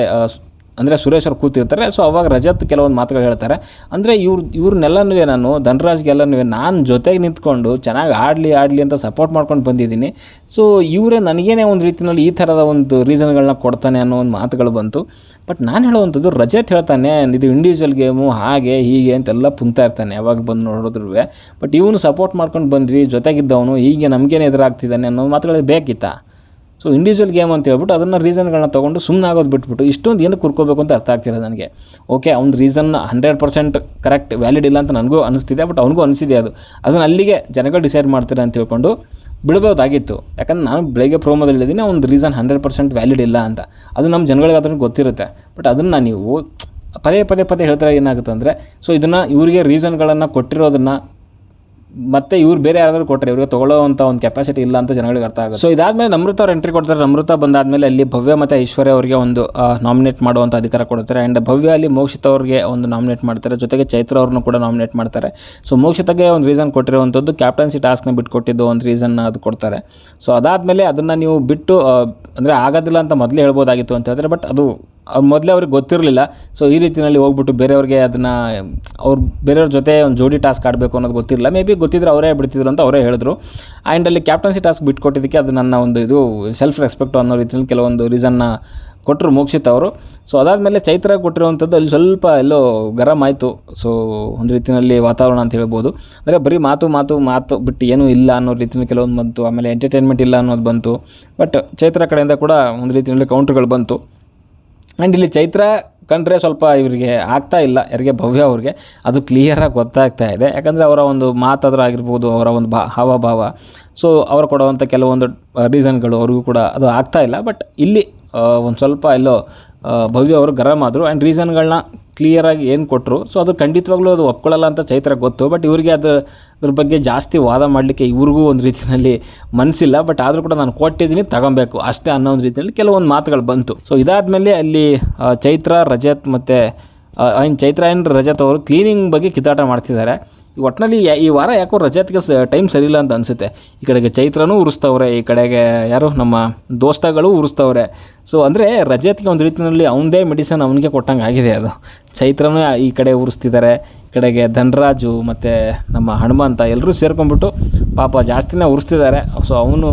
ಅಂದರೆ ಸುರೇಶ್ ಅವ್ರು ಕೂತಿರ್ತಾರೆ. ಸೊ ಅವಾಗ ರಜತ್ ಕೆಲವೊಂದು ಮಾತುಗಳು ಹೇಳ್ತಾರೆ. ಅಂದರೆ ಇವ್ರನ್ನೆಲ್ಲನೂ ನಾನು ಧನರಾಜ್ಗೆಲ್ಲನೂ ನಾನು ಜೊತೆಗೆ ನಿಂತ್ಕೊಂಡು ಚೆನ್ನಾಗಿ ಆಡಲಿ ಅಂತ ಸಪೋರ್ಟ್ ಮಾಡ್ಕೊಂಡು ಬಂದಿದ್ದೀನಿ. ಸೊ ಇವರೇ ನನಗೇನೆ ಒಂದು ರೀತಿಯಲ್ಲಿ ಈ ಥರದ ಒಂದು ರೀಸನ್ಗಳನ್ನ ಕೊಡ್ತಾನೆ ಅನ್ನೋ ಒಂದು ಮಾತುಗಳು ಬಂತು. ಬಟ್ ನಾನು ಹೇಳುವಂಥದ್ದು ರಜತ್ ಹೇಳ್ತಾನೆ ಇದು ಇಂಡಿವಿಜುವಲ್ ಗೇಮು ಹಾಗೆ ಹೀಗೆ ಅಂತೆಲ್ಲ ಪುಂಕ್ತಾ ಇರ್ತಾನೆ ಯಾವಾಗ ಬಂದು ನೋಡಿದ್ರು. ಬಟ್ ಇವನು ಸಪೋರ್ಟ್ ಮಾಡ್ಕೊಂಡು ಬಂದ್ವಿ, ಜೊತೆಗಿದ್ದವನು ಹೀಗೆ ನಮಗೇನೆ ಎದುರಾಗ್ತಿದ್ದಾನೆ ಅನ್ನೋ ಮಾತುಗಳು ಬೇಕಿತ್ತಾ. ಸೊ ಇಂಡಿವಿಜುವಲ್ ಗೇಮ್ ಅಂತ ಹೇಳ್ಬಿಟ್ಟು ಅದನ್ನು ರೀಸನ್ಗಳನ್ನ ತೊಗೊಂಡು ಸುಮ್ಮನೆ ಆಗೋದು ಬಿಟ್ಬಿಟ್ಟು ಇಷ್ಟೊಂದು ಏನಕ್ಕೆ ಕುರ್ಕೋಬೇಕು ಅಂತ ಅರ್ಥ ಆಗ್ತಿರೋದು ನನಗೆ. ಓಕೆ ಅವ್ನ ರೀಸನ್ 100% ಕರೆಕ್ಟ್ ವ್ಯಾಲಿಡ್ ಇಲ್ಲ ಅಂತ ನನಗೂ ಅನಿಸ್ತಿದೆ, ಬಟ್ ಅವ್ನಿಗೂ ಅನಿಸಿದೆ. ಅದನ್ನು ಅಲ್ಲಿಗೆ ಜನಗಳು ಡಿಸೈಡ್ ಮಾಡ್ತಾರೆ ಅಂತ ಹೇಳ್ಕೊಂಡು ಬಿಡ್ಬೋದಾಗಿತ್ತು. ಯಾಕಂದ್ರೆ ನಾನು ಬೆಳಗ್ಗೆ ಪ್ರೋಮೋದಲ್ಲಿ ಹೇಳಿದ್ದೀನಿ ಒಂದು ರೀಸನ್ 100% ವ್ಯಾಲಿಡ್ ಇಲ್ಲ ಅಂತ. ಅದು ನಮ್ಮ ಜನಗಳಿಗೆ ಅದನ್ನು ಗೊತ್ತಿರುತ್ತೆ. ಬಟ್ ಅದನ್ನು ನೀವು ಪದೇ ಹೇಳ್ತಾರೆ ಏನಾಗುತ್ತೆ ಅಂದರೆ ಸೊ ಇದನ್ನು ಇವರಿಗೆ ರೀಸನ್ಗಳನ್ನು ಕೊಟ್ಟಿರೋದನ್ನು ಮತ್ತು ಇವ್ರು ಬೇರೆ ಯಾರಾದರೂ ಕೊಟ್ಟರೆ ಇವ್ರಿಗೆ ತೊಗೊಳ್ಳೋವಂಥ ಒಂದು ಕೆಪಾಸಿಟಿ ಇಲ್ಲ ಅಂತ ಜನಗಳಿಗೆ ಅರ್ಥ ಆಗುತ್ತೆ. ಸೊ ಇದಾದಮೇಲೆ ನಮೃತ ಅವ್ರು ಎಂಟ್ರಿ ಕೊಡ್ತಾರೆ. ನಮೃತ ಬಂದಾದಮೇಲೆ ಅಲ್ಲಿ ಭವ್ಯ ಮತ್ತು ಐಶ್ವರ್ಯ ಅವರಿಗೆ ಒಂದು ನಾಮಿನೇಟ್ ಮಾಡುವಂಥ ಅಧಿಕಾರ ಕೊಡ್ತಾರೆ. ಆ್ಯಂಡ್ ಭವ್ಯ ಅಲ್ಲಿ ಮೋಕ್ಷಿತ ಅವ್ರಿಗೆ ಒಂದು ನಾಮಿನೇಟ್ ಮಾಡ್ತಾರೆ, ಜೊತೆಗೆ ಚೈತ್ರ ಅವ್ರನ್ನೂ ಕೂಡ ನಾಮಿನೇಟ್ ಮಾಡ್ತಾರೆ. ಸೊ ಮೋಕ್ಷಿತಗೆ ಒಂದು ರೀಸನ್ ಕೊಟ್ಟಿರುವಂಥದ್ದು ಕ್ಯಾಪ್ಟನ್ಸಿ ಟಾಸ್ಕ್ನ ಬಿಟ್ಕೊಟ್ಟಿದ್ದು ಒಂದು ರೀಸನ್ನ ಅದು ಕೊಡ್ತಾರೆ. ಸೊ ಅದಾದಮೇಲೆ ಅದನ್ನು ನೀವು ಬಿಟ್ಟು ಅಂದರೆ ಆಗೋದಿಲ್ಲ ಅಂತ ಮೊದಲೇ ಹೇಳ್ಬೋದಾಗಿತ್ತು ಅಂತ ಹೇಳ್ತಾರೆ. ಬಟ್ ಅದು ಮೊದಲೇ ಅವ್ರಿಗೆ ಗೊತ್ತಿರಲಿಲ್ಲ. ಸೊ ಈ ರೀತಿಯಲ್ಲಿ ಹೋಗ್ಬಿಟ್ಟು ಬೇರೆಯವ್ರಿಗೆ ಅದನ್ನು ಬೇರೆಯವ್ರ ಜೊತೆ ಒಂದು ಜೋಡಿ ಟಾಸ್ಕ್ ಆಡಬೇಕು ಅನ್ನೋದು ಗೊತ್ತಿರಲಿಲ್ಲ. ಮೇ ಬಿ ಗೊತ್ತಿದ್ರೆ ಅವರೇ ಬಿಡ್ತಿದ್ರು ಅಂತ ಅವರೇ ಹೇಳಿದ್ರು. ಆ್ಯಂಡ್ ಅಲ್ಲಿ ಕ್ಯಾಪ್ಟನ್ಸಿ ಟಾಸ್ಕ್ ಬಿಟ್ಕೊಟ್ಟಿದ್ದಕ್ಕೆ ಅದು ನನ್ನ ಒಂದು ಇದು ಸೆಲ್ಫ್ ರೆಸ್ಪೆಕ್ಟು ಅನ್ನೋ ರೀತಿಯಲ್ಲಿ ಕೆಲವೊಂದು ರೀಸನ್ನ ಕೊಟ್ಟರು ಮೋಕ್ಷಿತ್ ಅವರು. ಸೊ ಅದಾದಮೇಲೆ ಚೈತ್ರ ಕೊಟ್ಟಿರುವಂಥದ್ದು ಅಲ್ಲಿ ಸ್ವಲ್ಪ ಎಲ್ಲೋ ಗರಂ ಆಯಿತು. ಸೊ ಒಂದು ರೀತಿಯಲ್ಲಿ ವಾತಾವರಣ ಅಂತ ಹೇಳ್ಬೋದು. ಅಂದರೆ ಬರೀ ಮಾತು ಬಿಟ್ಟು ಏನೂ ಇಲ್ಲ ಅನ್ನೋ ರೀತಿಯಲ್ಲಿ ಕೆಲವೊಂದು ಬಂತು. ಆಮೇಲೆ ಎಂಟರ್ಟೈನ್ಮೆಂಟ್ ಇಲ್ಲ ಅನ್ನೋದು ಬಂತು. ಬಟ್ ಚೈತ್ರ ಕಡೆಯಿಂದ ಕೂಡ ಒಂದು ರೀತಿಯಲ್ಲಿ ಕೌಂಟ್ರ್ಗಳು ಬಂತು. ಆ್ಯಂಡ್ ಇಲ್ಲಿ ಚೈತ್ರ ಕಂಡ್ರೆ ಸ್ವಲ್ಪ ಇವರಿಗೆ ಆಗ್ತಾ ಇಲ್ಲ, ಯಾರಿಗೆ ಭವ್ಯ ಅವ್ರಿಗೆ ಅದು ಕ್ಲಿಯರಾಗಿ ಗೊತ್ತಾಗ್ತಾ ಇದೆ. ಯಾಕಂದರೆ ಅವರ ಒಂದು ಮಾತಾದರೂ ಆಗಿರ್ಬೋದು, ಅವರ ಒಂದು ಹಾವಭಾವ ಸೊ ಅವರು ಕೊಡುವಂಥ ಕೆಲವೊಂದು ರೀಸನ್ಗಳು ಅವ್ರಿಗೂ ಕೂಡ ಅದು ಆಗ್ತಾಯಿಲ್ಲ. ಬಟ್ ಇಲ್ಲಿ ಒಂದು ಸ್ವಲ್ಪ ಎಲ್ಲೋ ಭವ್ಯ ಅವರು ಗರಂ ಆದರು ಆ್ಯಂಡ್ ರೀಸನ್ಗಳನ್ನ ಕ್ಲಿಯರಾಗಿ ಏನು ಕೊಟ್ಟರು. ಸೊ ಅದು ಖಂಡಿತವಾಗ್ಲೂ ಅದು ಒಪ್ಕೊಳ್ಳಲ್ಲ ಅಂತ ಚೈತ್ರ ಗೊತ್ತು. ಬಟ್ ಇವರಿಗೆ ಅದ್ರ ಬಗ್ಗೆ ಜಾಸ್ತಿ ವಾದ ಮಾಡಲಿಕ್ಕೆ ಇವ್ರಿಗೂ ಒಂದು ರೀತಿಯಲ್ಲಿ ಮನಸ್ಸಿಲ್ಲ. ಬಟ್ ಆದರೂ ಕೂಡ ನಾನು ಕೊಟ್ಟಿದ್ದೀನಿ ತಗೊಬೇಕು ಅಷ್ಟೇ ಅನ್ನೋ ಒಂದು ರೀತಿಯಲ್ಲಿ ಕೆಲವೊಂದು ಮಾತುಗಳು ಬಂತು. ಸೊ ಇದಾದಮೇಲೆ ಅಲ್ಲಿ ಚೈತ್ರ, ರಜತ್ ಮತ್ತು ಚೈತ್ರ ಆ್ಯಂಡ್ ರಜತ್ ಅವರು ಕ್ಲೀನಿಂಗ್ ಬಗ್ಗೆ ಕಿತ್ತಾಟ ಮಾಡ್ತಿದ್ದಾರೆ. ಒಟ್ಟಿನಲ್ಲಿ ಈ ವಾರ ಯಾಕೋ ರಜತ್ಗೆ ಟೈಮ್ ಸರಿಯಿಲ್ಲ ಅಂತ ಅನಿಸುತ್ತೆ. ಈ ಕಡೆಗೆ ಚೈತ್ರನೂ ಉರಿಸ್ತವ್ರೆ, ಈ ಕಡೆಗೆ ಯಾರು ನಮ್ಮ ದೋಸ್ತಗಳು ಉರಿಸ್ತವ್ರೆ. ಸೊ ಅಂದರೆ ರಜತ್ಗೆ ಒಂದು ರೀತಿಯಲ್ಲಿ ಅವನದೇ ಮೆಡಿಸನ್ ಅವನಿಗೆ ಕೊಟ್ಟಂಗೆ ಆಗಿದೆ ಅದು. ಚೈತ್ರನೂ ಈ ಕಡೆ ಉರಿಸ್ತಿದ್ದಾರೆ, ಈ ಕಡೆಗೆ ಧನರಾಜು ಮತ್ತು ನಮ್ಮ ಹನುಮಂತ ಎಲ್ಲರೂ ಸೇರ್ಕೊಂಡ್ಬಿಟ್ಟು ಪಾಪ ಜಾಸ್ತಿನೇ ಉರಿಸ್ತಿದ್ದಾರೆ. ಸೊ ಅವನು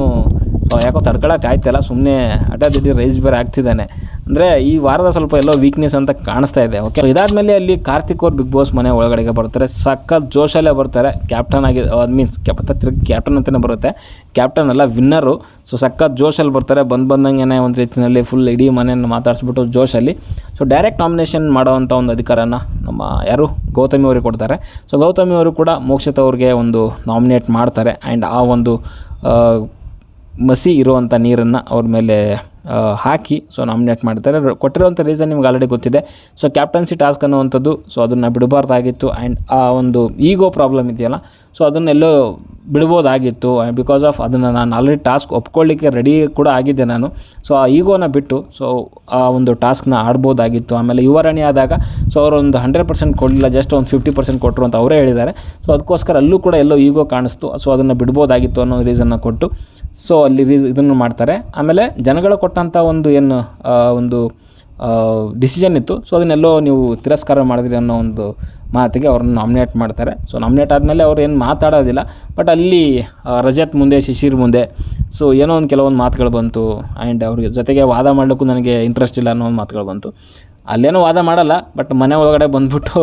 ಯಾಕೋ ತಡ್ಕೊಳಕ್ಕೆ ಆಯ್ತಲ್ಲ, ಸುಮ್ಮನೆ ಅಡ್ಡದಿಡ್ಡಿ ರೈಸ್ ಬೇರೆ ಆಗ್ತಿದ್ದಾನೆ. ಅಂದರೆ ಈ ವಾರದ ಸ್ವಲ್ಪ ಎಲ್ಲೋ ವೀಕ್ನೆಸ್ ಅಂತ ಕಾಣಿಸ್ತಾ ಇದೆ. ಓಕೆ, ಇದಾದಮೇಲೆ ಅಲ್ಲಿ ಕಾರ್ತಿಕ್ ಅವ್ರು ಬಿಗ್ ಬಾಸ್ ಮನೆ ಒಳಗಡೆಗೆ ಬರ್ತಾರೆ. ಸಖತ್ ಜೋಶಲ್ಲೇ ಬರ್ತಾರೆ. ಕ್ಯಾಪ್ಟನ್ ಆಗಿ ಮೀನ್ಸ್ ಕ್ಯಾಪ್ಟನ್ ಅಂತಲೇ ಬರುತ್ತೆ, ಕ್ಯಾಪ್ಟನ್ ಅಲ್ಲ ವಿನ್ನರು. ಸೊ ಸಖತ್ ಜೋಶಲ್ಲಿ ಬರ್ತಾರೆ. ಬಂದಂಗೆ ಒಂದು ರೀತಿಯಲ್ಲಿ ಫುಲ್ ಇಡೀ ಮನೆಯನ್ನು ಮಾತಾಡಿಸ್ಬಿಟ್ಟು ಜೋಶಲ್ಲಿ. ಸೊ ಡೈರೆಕ್ಟ್ ನಾಮಿನೇಷನ್ ಮಾಡೋವಂಥ ಒಂದು ಅಧಿಕಾರನ ನಮ್ಮ ಯಾರು ಗೌತಮಿ ಅವ್ರಿಗೆ ಕೊಡ್ತಾರೆ. ಸೊ ಗೌತಮಿ ಅವರು ಕೂಡ ಮೋಕ್ಷಿತ ಅವ್ರಿಗೆ ಒಂದು ನಾಮಿನೇಟ್ ಮಾಡ್ತಾರೆ. ಆ್ಯಂಡ್ ಆ ಒಂದು ಮಸಿ ಇರುವಂಥ ನೀರನ್ನು ಅವ್ರ ಮೇಲೆ ಹಾಕಿ ಸೊ ನಾಮಿನೇಟ್ ಮಾಡ್ತಾರೆ. ಕೊಟ್ಟಿರೋವಂಥ ರೀಸನ್ ನಿಮ್ಗೆ ಆಲ್ರೆಡಿ ಗೊತ್ತಿದೆ. ಸೊ ಕ್ಯಾಪ್ಟನ್ಸಿ ಟಾಸ್ಕ್ ಅನ್ನುವಂಥದ್ದು, ಸೊ ಅದನ್ನು ಬಿಡಬಾರ್ದಾಗಿತ್ತು. ಆ್ಯಂಡ್ ಆ ಒಂದು ಈಗೋ ಪ್ರಾಬ್ಲಮ್ ಇದೆಯಲ್ಲ, ಸೊ ಅದನ್ನೆಲ್ಲೋ ಬಿಡ್ಬೋದಾಗಿತ್ತು. ಬಿಕಾಸ್ ಆಫ್ ಅದನ್ನು ನಾನು ಆಲ್ರೆಡಿ ಟಾಸ್ಕ್ ಒಪ್ಕೊಳ್ಳಿಕ್ಕೆ ರೆಡಿ ಕೂಡ ಆಗಿದ್ದೆ ನಾನು. ಸೊ ಆ ಈಗೋನ ಬಿಟ್ಟು ಸೊ ಆ ಒಂದು ಟಾಸ್ಕ್ನ ಆಡ್ಬೋದಾಗಿತ್ತು. ಆಮೇಲೆ ಯುವರಾಣಿ ಆದಾಗ ಸೊ ಅವರೊಂದು 100% ಕೊಡಲಿಲ್ಲ, ಜಸ್ಟ್ ಒಂದು 50% ಕೊಟ್ಟರು ಅಂತ ಅವರೇ ಹೇಳಿದ್ದಾರೆ. ಸೊ ಅದಕ್ಕೋಸ್ಕರ ಅಲ್ಲೂ ಕೂಡ ಎಲ್ಲೋ ಈಗೋ ಕಾಣಿಸ್ತು. ಸೊ ಅದನ್ನು ಬಿಡ್ಬೋದಾಗಿತ್ತು ಅನ್ನೋ ರೀಸನ್ನ ಕೊಟ್ಟು ಸೊ ಅಲ್ಲಿ ಇದನ್ನು ಮಾಡ್ತಾರೆ. ಆಮೇಲೆ ಜನಗಳು ಕೊಟ್ಟಂಥ ಒಂದು ಡಿಸಿಷನ್ ಇತ್ತು. ಸೊ ಅದನ್ನೆಲ್ಲೋ ನೀವು ತಿರಸ್ಕಾರ ಮಾಡಿದ್ರಿ ಅನ್ನೋ ಒಂದು ಮಾತಿಗೆ ಅವ್ರನ್ನ ನಾಮಿನೇಟ್ ಮಾಡ್ತಾರೆ. ಸೊ ನಾಮಿನೇಟ್ ಆದಮೇಲೆ ಅವ್ರು ಏನು ಮಾತಾಡೋದಿಲ್ಲ. ಬಟ್ ಅಲ್ಲಿ ರಜತ್ ಮುಂದೆ, ಶಿಶಿರ್ ಮುಂದೆ ಸೊ ಏನೋ ಒಂದು ಕೆಲವೊಂದು ಮಾತುಗಳು ಬಂತು. ಆ್ಯಂಡ್ ಅವ್ರಿಗೆ ಜೊತೆಗೆ ವಾದ ಮಾಡಲಿಕ್ಕೂ ನನಗೆ ಇಂಟ್ರೆಸ್ಟ್ ಇಲ್ಲ ಅನ್ನೋ ಒಂದು ಮಾತುಗಳು ಬಂತು. ಅಲ್ಲೇನೋ ವಾದ ಮಾಡಲ್ಲ, ಬಟ್ ಮನೆ ಒಳಗಡೆ ಬಂದುಬಿಟ್ಟು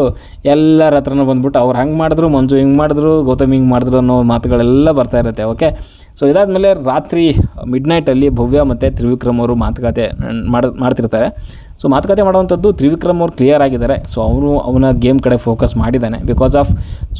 ಎಲ್ಲರ ಹತ್ರನೂ ಬಂದುಬಿಟ್ಟು ಅವ್ರು ಹಂಗೆ ಮಾಡಿದ್ರು, ಮಂಜು ಹಿಂಗೆ ಮಾಡಿದ್ರು, ಗೌತಮ್ ಹಿಂಗೆ ಮಾಡಿದ್ರು ಅನ್ನೋ ಮಾತುಗಳೆಲ್ಲ ಬರ್ತಾ ಇರುತ್ತೆ. ಓಕೆ, ಸೊ ಇದಾದಮೇಲೆ ರಾತ್ರಿ ಮಿಡ್ನೈಟಲ್ಲಿ ಭವ್ಯ ಮತ್ತು ತ್ರಿವಿಕ್ರಮ್ ಅವರು ಮಾತುಕತೆ ಮಾಡ್ತಿರ್ತಾರೆ. ಸೊ ಮಾತುಕತೆ ಮಾಡುವಂಥದ್ದು ತ್ರಿವಿಕ್ರಮ್ ಅವ್ರು ಕ್ಲಿಯರ್ ಆಗಿದ್ದಾರೆ. ಸೊ ಅವನ ಗೇಮ್ ಕಡೆ ಫೋಕಸ್ ಮಾಡಿದ್ದಾನೆ. ಬಿಕಾಸ್ ಆಫ್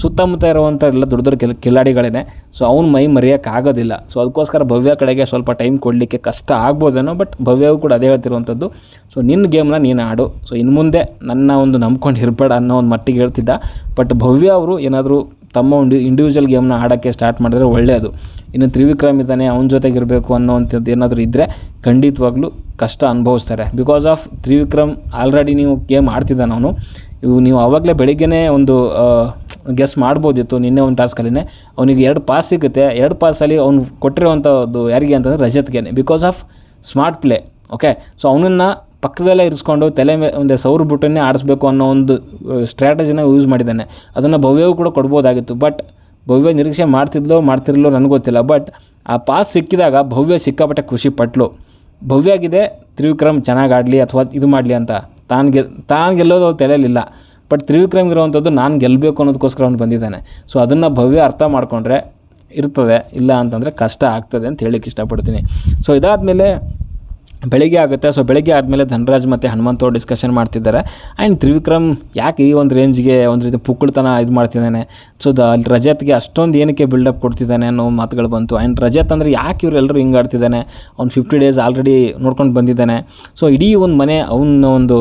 ಸುತ್ತಮುತ್ತ ಇರುವಂಥ ಎಲ್ಲ ದೊಡ್ಡ ದೊಡ್ಡ ಕಿಲಾಡಿಗಳೇ. ಸೊ ಅವ್ನು ಮೈ ಮರೆಯೋಕ್ಕಾಗೋದಿಲ್ಲ. ಸೊ ಅದಕ್ಕೋಸ್ಕರ ಭವ್ಯ ಕಡೆಗೆ ಸ್ವಲ್ಪ ಟೈಮ್ ಕೊಡಲಿಕ್ಕೆ ಕಷ್ಟ ಆಗ್ಬೋದೇನೋ. ಬಟ್ ಭವ್ಯವು ಕೂಡ ಅದೇ ಹೇಳ್ತಿರುವಂಥದ್ದು, ಸೊ ನಿನ್ನ ಗೇಮ್ನ ನೀನು ಆಡು, ಸೊ ಇನ್ನು ಮುಂದೆ ನನ್ನ ಒಂದು ನಂಬ್ಕೊಂಡು ಇರಬೇಡ ಅನ್ನೋ ಒಂದು ಮಟ್ಟಿಗೆ ಹೇಳ್ತಿದ್ದ. ಬಟ್ ಭವ್ಯ ಅವರು ಏನಾದರೂ ತಮ್ಮ ಒಂದು ಇಂಡಿವಿಜುವಲ್ ಗೇಮ್ನ ಆಡೋಕ್ಕೆ ಸ್ಟಾರ್ಟ್ ಮಾಡಿದ್ರೆ ಒಳ್ಳೆಯದು. ಇನ್ನು ತ್ರಿವಿಕ್ರಮ್ ಇದ್ದಾನೆ, ಅವನ ಜೊತೆಗಿರಬೇಕು ಅನ್ನೋವಂಥದ್ದು ಏನಾದರೂ ಇದ್ದರೆ ಖಂಡಿತವಾಗ್ಲೂ ಕಷ್ಟ ಅನುಭವಿಸ್ತಾರೆ. ಬಿಕಾಸ್ ಆಫ್ ತ್ರಿವಿಕ್ರಮ್ ಆಲ್ರೆಡಿ ನೀವು ಗೇಮ್ ಆಡ್ತಿದ್ದಾನೆ ಅವನು. ನೀವು ಆವಾಗಲೇ ಬೆಳಿಗ್ಗೆ ಒಂದು ಗೆಸ್ ಮಾಡ್ಬೋದಿತ್ತು. ನಿನ್ನೆ ಒಂದು ಟಾಸ್ಕಲ್ಲಿನೇ ಅವನಿಗೆ 2 ಪಾಸ್ ಸಿಗುತ್ತೆ. 2 ಪಾಸಲ್ಲಿ ಅವ್ನು ಕೊಟ್ಟಿರುವಂಥದ್ದು ಯಾರಿಗೆ ಅಂತಂದರೆ ರಜತ್ಗೆ. Because of smart play. Okay, so ಅವನನ್ನು ಪಕ್ಕದಲ್ಲೇ ಇರಿಸ್ಕೊಂಡು ತಲೆ ಒಂದು ಸೌರು ಬಿಟ್ಟನ್ನೇ ಆಡಿಸ್ಬೇಕು ಅನ್ನೋ ಒಂದು ಸ್ಟ್ರಾಟಜಿನ ಯೂಸ್ ಮಾಡಿದ್ದಾನೆ. ಅದನ್ನು ಭವ್ಯವು ಕೂಡ ಕೊಡ್ಬೋದಾಗಿತ್ತು. ಬಟ್ ಭವ್ಯ ನಿರೀಕ್ಷೆ ಮಾಡ್ತಿರ್ಲೋ ನನಗೆ ಗೊತ್ತಿಲ್ಲ. ಬಟ್ ಆ ಪಾಸ್ ಸಿಕ್ಕಿದಾಗ ಭವ್ಯ ಸಿಕ್ಕಾಪಟ್ಟೆ ಖುಷಿ ಪಟ್ಲು. ಭವ್ಯಾಗಿದೆ ತ್ರಿವಿಕ್ರಮ್ ಚೆನ್ನಾಗಿ ಆಡಲಿ ಅಥವಾ ಇದು ಮಾಡಲಿ ಅಂತ ತಾನು ಗೆಲ್ಲೋದು ಅವ್ರು ತಲೆಯಲ್ಲಿಲ್ಲ. ಬಟ್ ತ್ರಿವಿಕ್ರಮ್ ಇರೋವಂಥದ್ದು ನಾನು ಗೆಲ್ಲಬೇಕು ಅನ್ನೋದಕ್ಕೋಸ್ಕರ ಅವ್ನು ಬಂದಿದ್ದಾನೆ. ಸೊ ಅದನ್ನು ಭವ್ಯ ಅರ್ಥ ಮಾಡಿಕೊಂಡ್ರೆ ಇರ್ತದೆ, ಇಲ್ಲ ಅಂತಂದರೆ ಕಷ್ಟ ಆಗ್ತದೆ ಅಂತ ಹೇಳಲಿಕ್ಕೆ ಇಷ್ಟಪಡ್ತೀನಿ. ಸೊ ಇದಾದಮೇಲೆ ಬೆಳಿಗ್ಗೆ ಆಗುತ್ತೆ. ಸೊ ಬೆಳಗ್ಗೆ ಆದಮೇಲೆ ಧನರಾಜ್ ಮತ್ತು ಹನುಮಂತ ಡಿಸ್ಕಷನ್ ಮಾಡ್ತಿದ್ದಾರೆ. ಆ್ಯಂಡ್ ತ್ರಿವಿಕ್ರಮ್ ಯಾಕೆ ಈ ಒಂದು ರೇಂಜ್ಗೆ ಒಂದು ರೀತಿ ಪುಕ್ಕಳ್ತನ ಇದು ಮಾಡ್ತಿದ್ದಾನೆ, ಸೊ ಅಲ್ಲಿ ರಜತ್ಗೆ ಅಷ್ಟೊಂದು ಏನಕ್ಕೆ ಬಿಲ್ಡಪ್ ಕೊಡ್ತಿದ್ದಾನೆ ಅನ್ನೋ ಮಾತುಗಳು ಬಂತು. ಆ್ಯಂಡ್ ರಜತ್ ಅಂದರೆ ಯಾಕೆ ಇವರೆಲ್ಲರೂ ಹಿಂಗೆ ಆಡ್ತಿದ್ದಾನೆ, ಅವ್ನು 50 ಡೇಸ್ ಆಲ್ರೆಡಿ ನೋಡ್ಕೊಂಡು ಬಂದಿದ್ದಾನೆ. ಸೊ ಇಡೀ ಒಂದು ಮನೆ ಅವನ ಒಂದು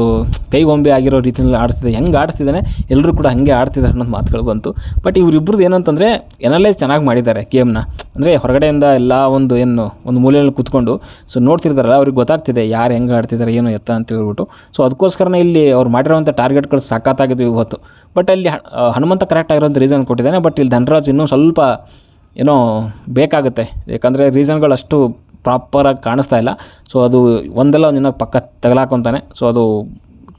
ಕೈಗೊಂಬೆ ಆಗಿರೋ ರೀತಿಯಲ್ಲಿ ಆಡಿಸ್ತಿದೆ, ಹೆಂಗೆ ಆಡಿಸ್ತಿದ್ದಾನೆ, ಎಲ್ಲರೂ ಕೂಡ ಹಾಗೆ ಆಡ್ತಿದ್ದಾರೆ ಅನ್ನೋದು ಮಾತುಗಳು ಬಂತು. ಬಟ್ ಇವರಿಬ್ಬರದ್ದು ಏನಂತಂದರೆ ಎನಲೈಸ್ ಚೆನ್ನಾಗಿ ಮಾಡಿದ್ದಾರೆ ಗೇಮ್ನ. ಅಂದರೆ ಹೊರಗಡೆಯಿಂದ ಎಲ್ಲ ಒಂದು ಮೂಲೆಯಲ್ಲಿ ಕೂತ್ಕೊಂಡು ಸೊ ನೋಡ್ತಿರ್ತಾರಲ್ಲ, ಅವ್ರಿಗೆ ಗೊತ್ತಾಗ್ತಿದೆ ಯಾರು ಹೆಂಗೆ ಆಡ್ತಿದ್ದಾರೆ ಏನು ಎತ್ತ ಅಂತ ಹೇಳ್ಬಿಟ್ಟು. ಸೊ ಅದಕ್ಕೋಸ್ಕರನೇ ಇಲ್ಲಿ ಅವ್ರು ಮಾಡಿರೋವಂಥ ಟಾರ್ಗೆಟ್ಗಳು ಸಖತ್ತಾಗಿದ್ವು ಇವತ್ತು. ಬಟ್ ಅಲ್ಲಿ ಹನುಮಂತ ಕರೆಕ್ಟ್ ಆಗಿರೋಂಥ ರೀಸನ್ ಕೊಟ್ಟಿದ್ದಾನೆ. ಬಟ್ ಇಲ್ಲಿ ಧನರಾಜ್ ಇನ್ನೂ ಸ್ವಲ್ಪ ಏನೋ ಬೇಕಾಗುತ್ತೆ, ಯಾಕಂದರೆ ರೀಸನ್ಗಳು ಅಷ್ಟು ಪ್ರಾಪರಾಗಿ ಕಾಣಿಸ್ತಾ ಇಲ್ಲ. ಸೊ ಅದು ಒಂದೆಲ್ಲ ಒಂದಿನ ಪಕ್ಕ ತಗಲಾಕೊಂತಾನೆ. ಸೊ ಅದು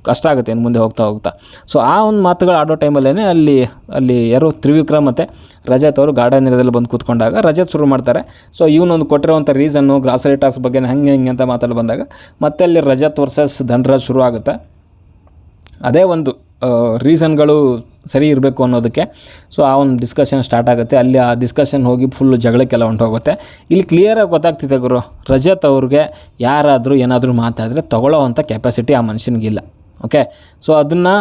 ಕಷ್ಟ ಆಗುತ್ತೆ ಇನ್ನು ಮುಂದೆ ಹೋಗ್ತಾ. ಸೊ ಆ ಒಂದು ಮಾತುಗಳು ಆಡೋ ಟೈಮಲ್ಲೇ ಅಲ್ಲಿ ಯಾರು ತ್ರಿವಿಕ್ರಮ್ ಮತ್ತು ರಜತ್ ಅವರು ಗಾರ್ಡನ್ ಏರಿಯಾದಲ್ಲಿ ಬಂದು ಕೂತ್ಕೊಂಡಾಗ ರಜತ್ ಶುರು ಮಾಡ್ತಾರೆ. ಸೊ ಇವನೊಂದು ಕೊಟ್ಟಿರೋವಂಥ ರೀಸನ್ನು ಗ್ರಾಸರಿ ಟಾಸ್ಕ್ ಬಗ್ಗೆ ಹಿಂಗೆ ಅಂತ ಮಾತಾಡಿ ಬಂದಾಗ ಮತ್ತೆ ಅಲ್ಲಿ ರಜತ್ ವರ್ಸಸ್ ಧನರಾಜ್ ಶುರು ಆಗುತ್ತೆ. ಅದೇ ಒಂದು ರೀಸನ್ಗಳು ಸರಿ ಇರಬೇಕು ಅನ್ನೋದಕ್ಕೆ. ಸೊ ಆ ಒಂದು ಡಿಸ್ಕಷನ್ ಸ್ಟಾರ್ಟ್ ಆಗುತ್ತೆ. ಅಲ್ಲಿ ಆ ಡಿಸ್ಕಷನ್ ಹೋಗಿ ಫುಲ್ಲು ಜಗಳಕ್ಕೆಲ್ಲ ಹೊಂಟೋಗುತ್ತೆ. ಇಲ್ಲಿ ಕ್ಲಿಯರಾಗಿ ಗೊತ್ತಾಗ್ತಿದೆ ಗುರು, ರಜತ್ ಅವ್ರಿಗೆ ಯಾರಾದರೂ ಏನಾದರೂ ಮಾತಾಡಿದ್ರೆ ತೊಗೊಳ್ಳೋ ಅಂಥ ಕೆಪಾಸಿಟಿ ಆ ಮನುಷ್ಯನಿಗಿಲ್ಲ. ಓಕೆ, ಸೊ ಅದನ್ನು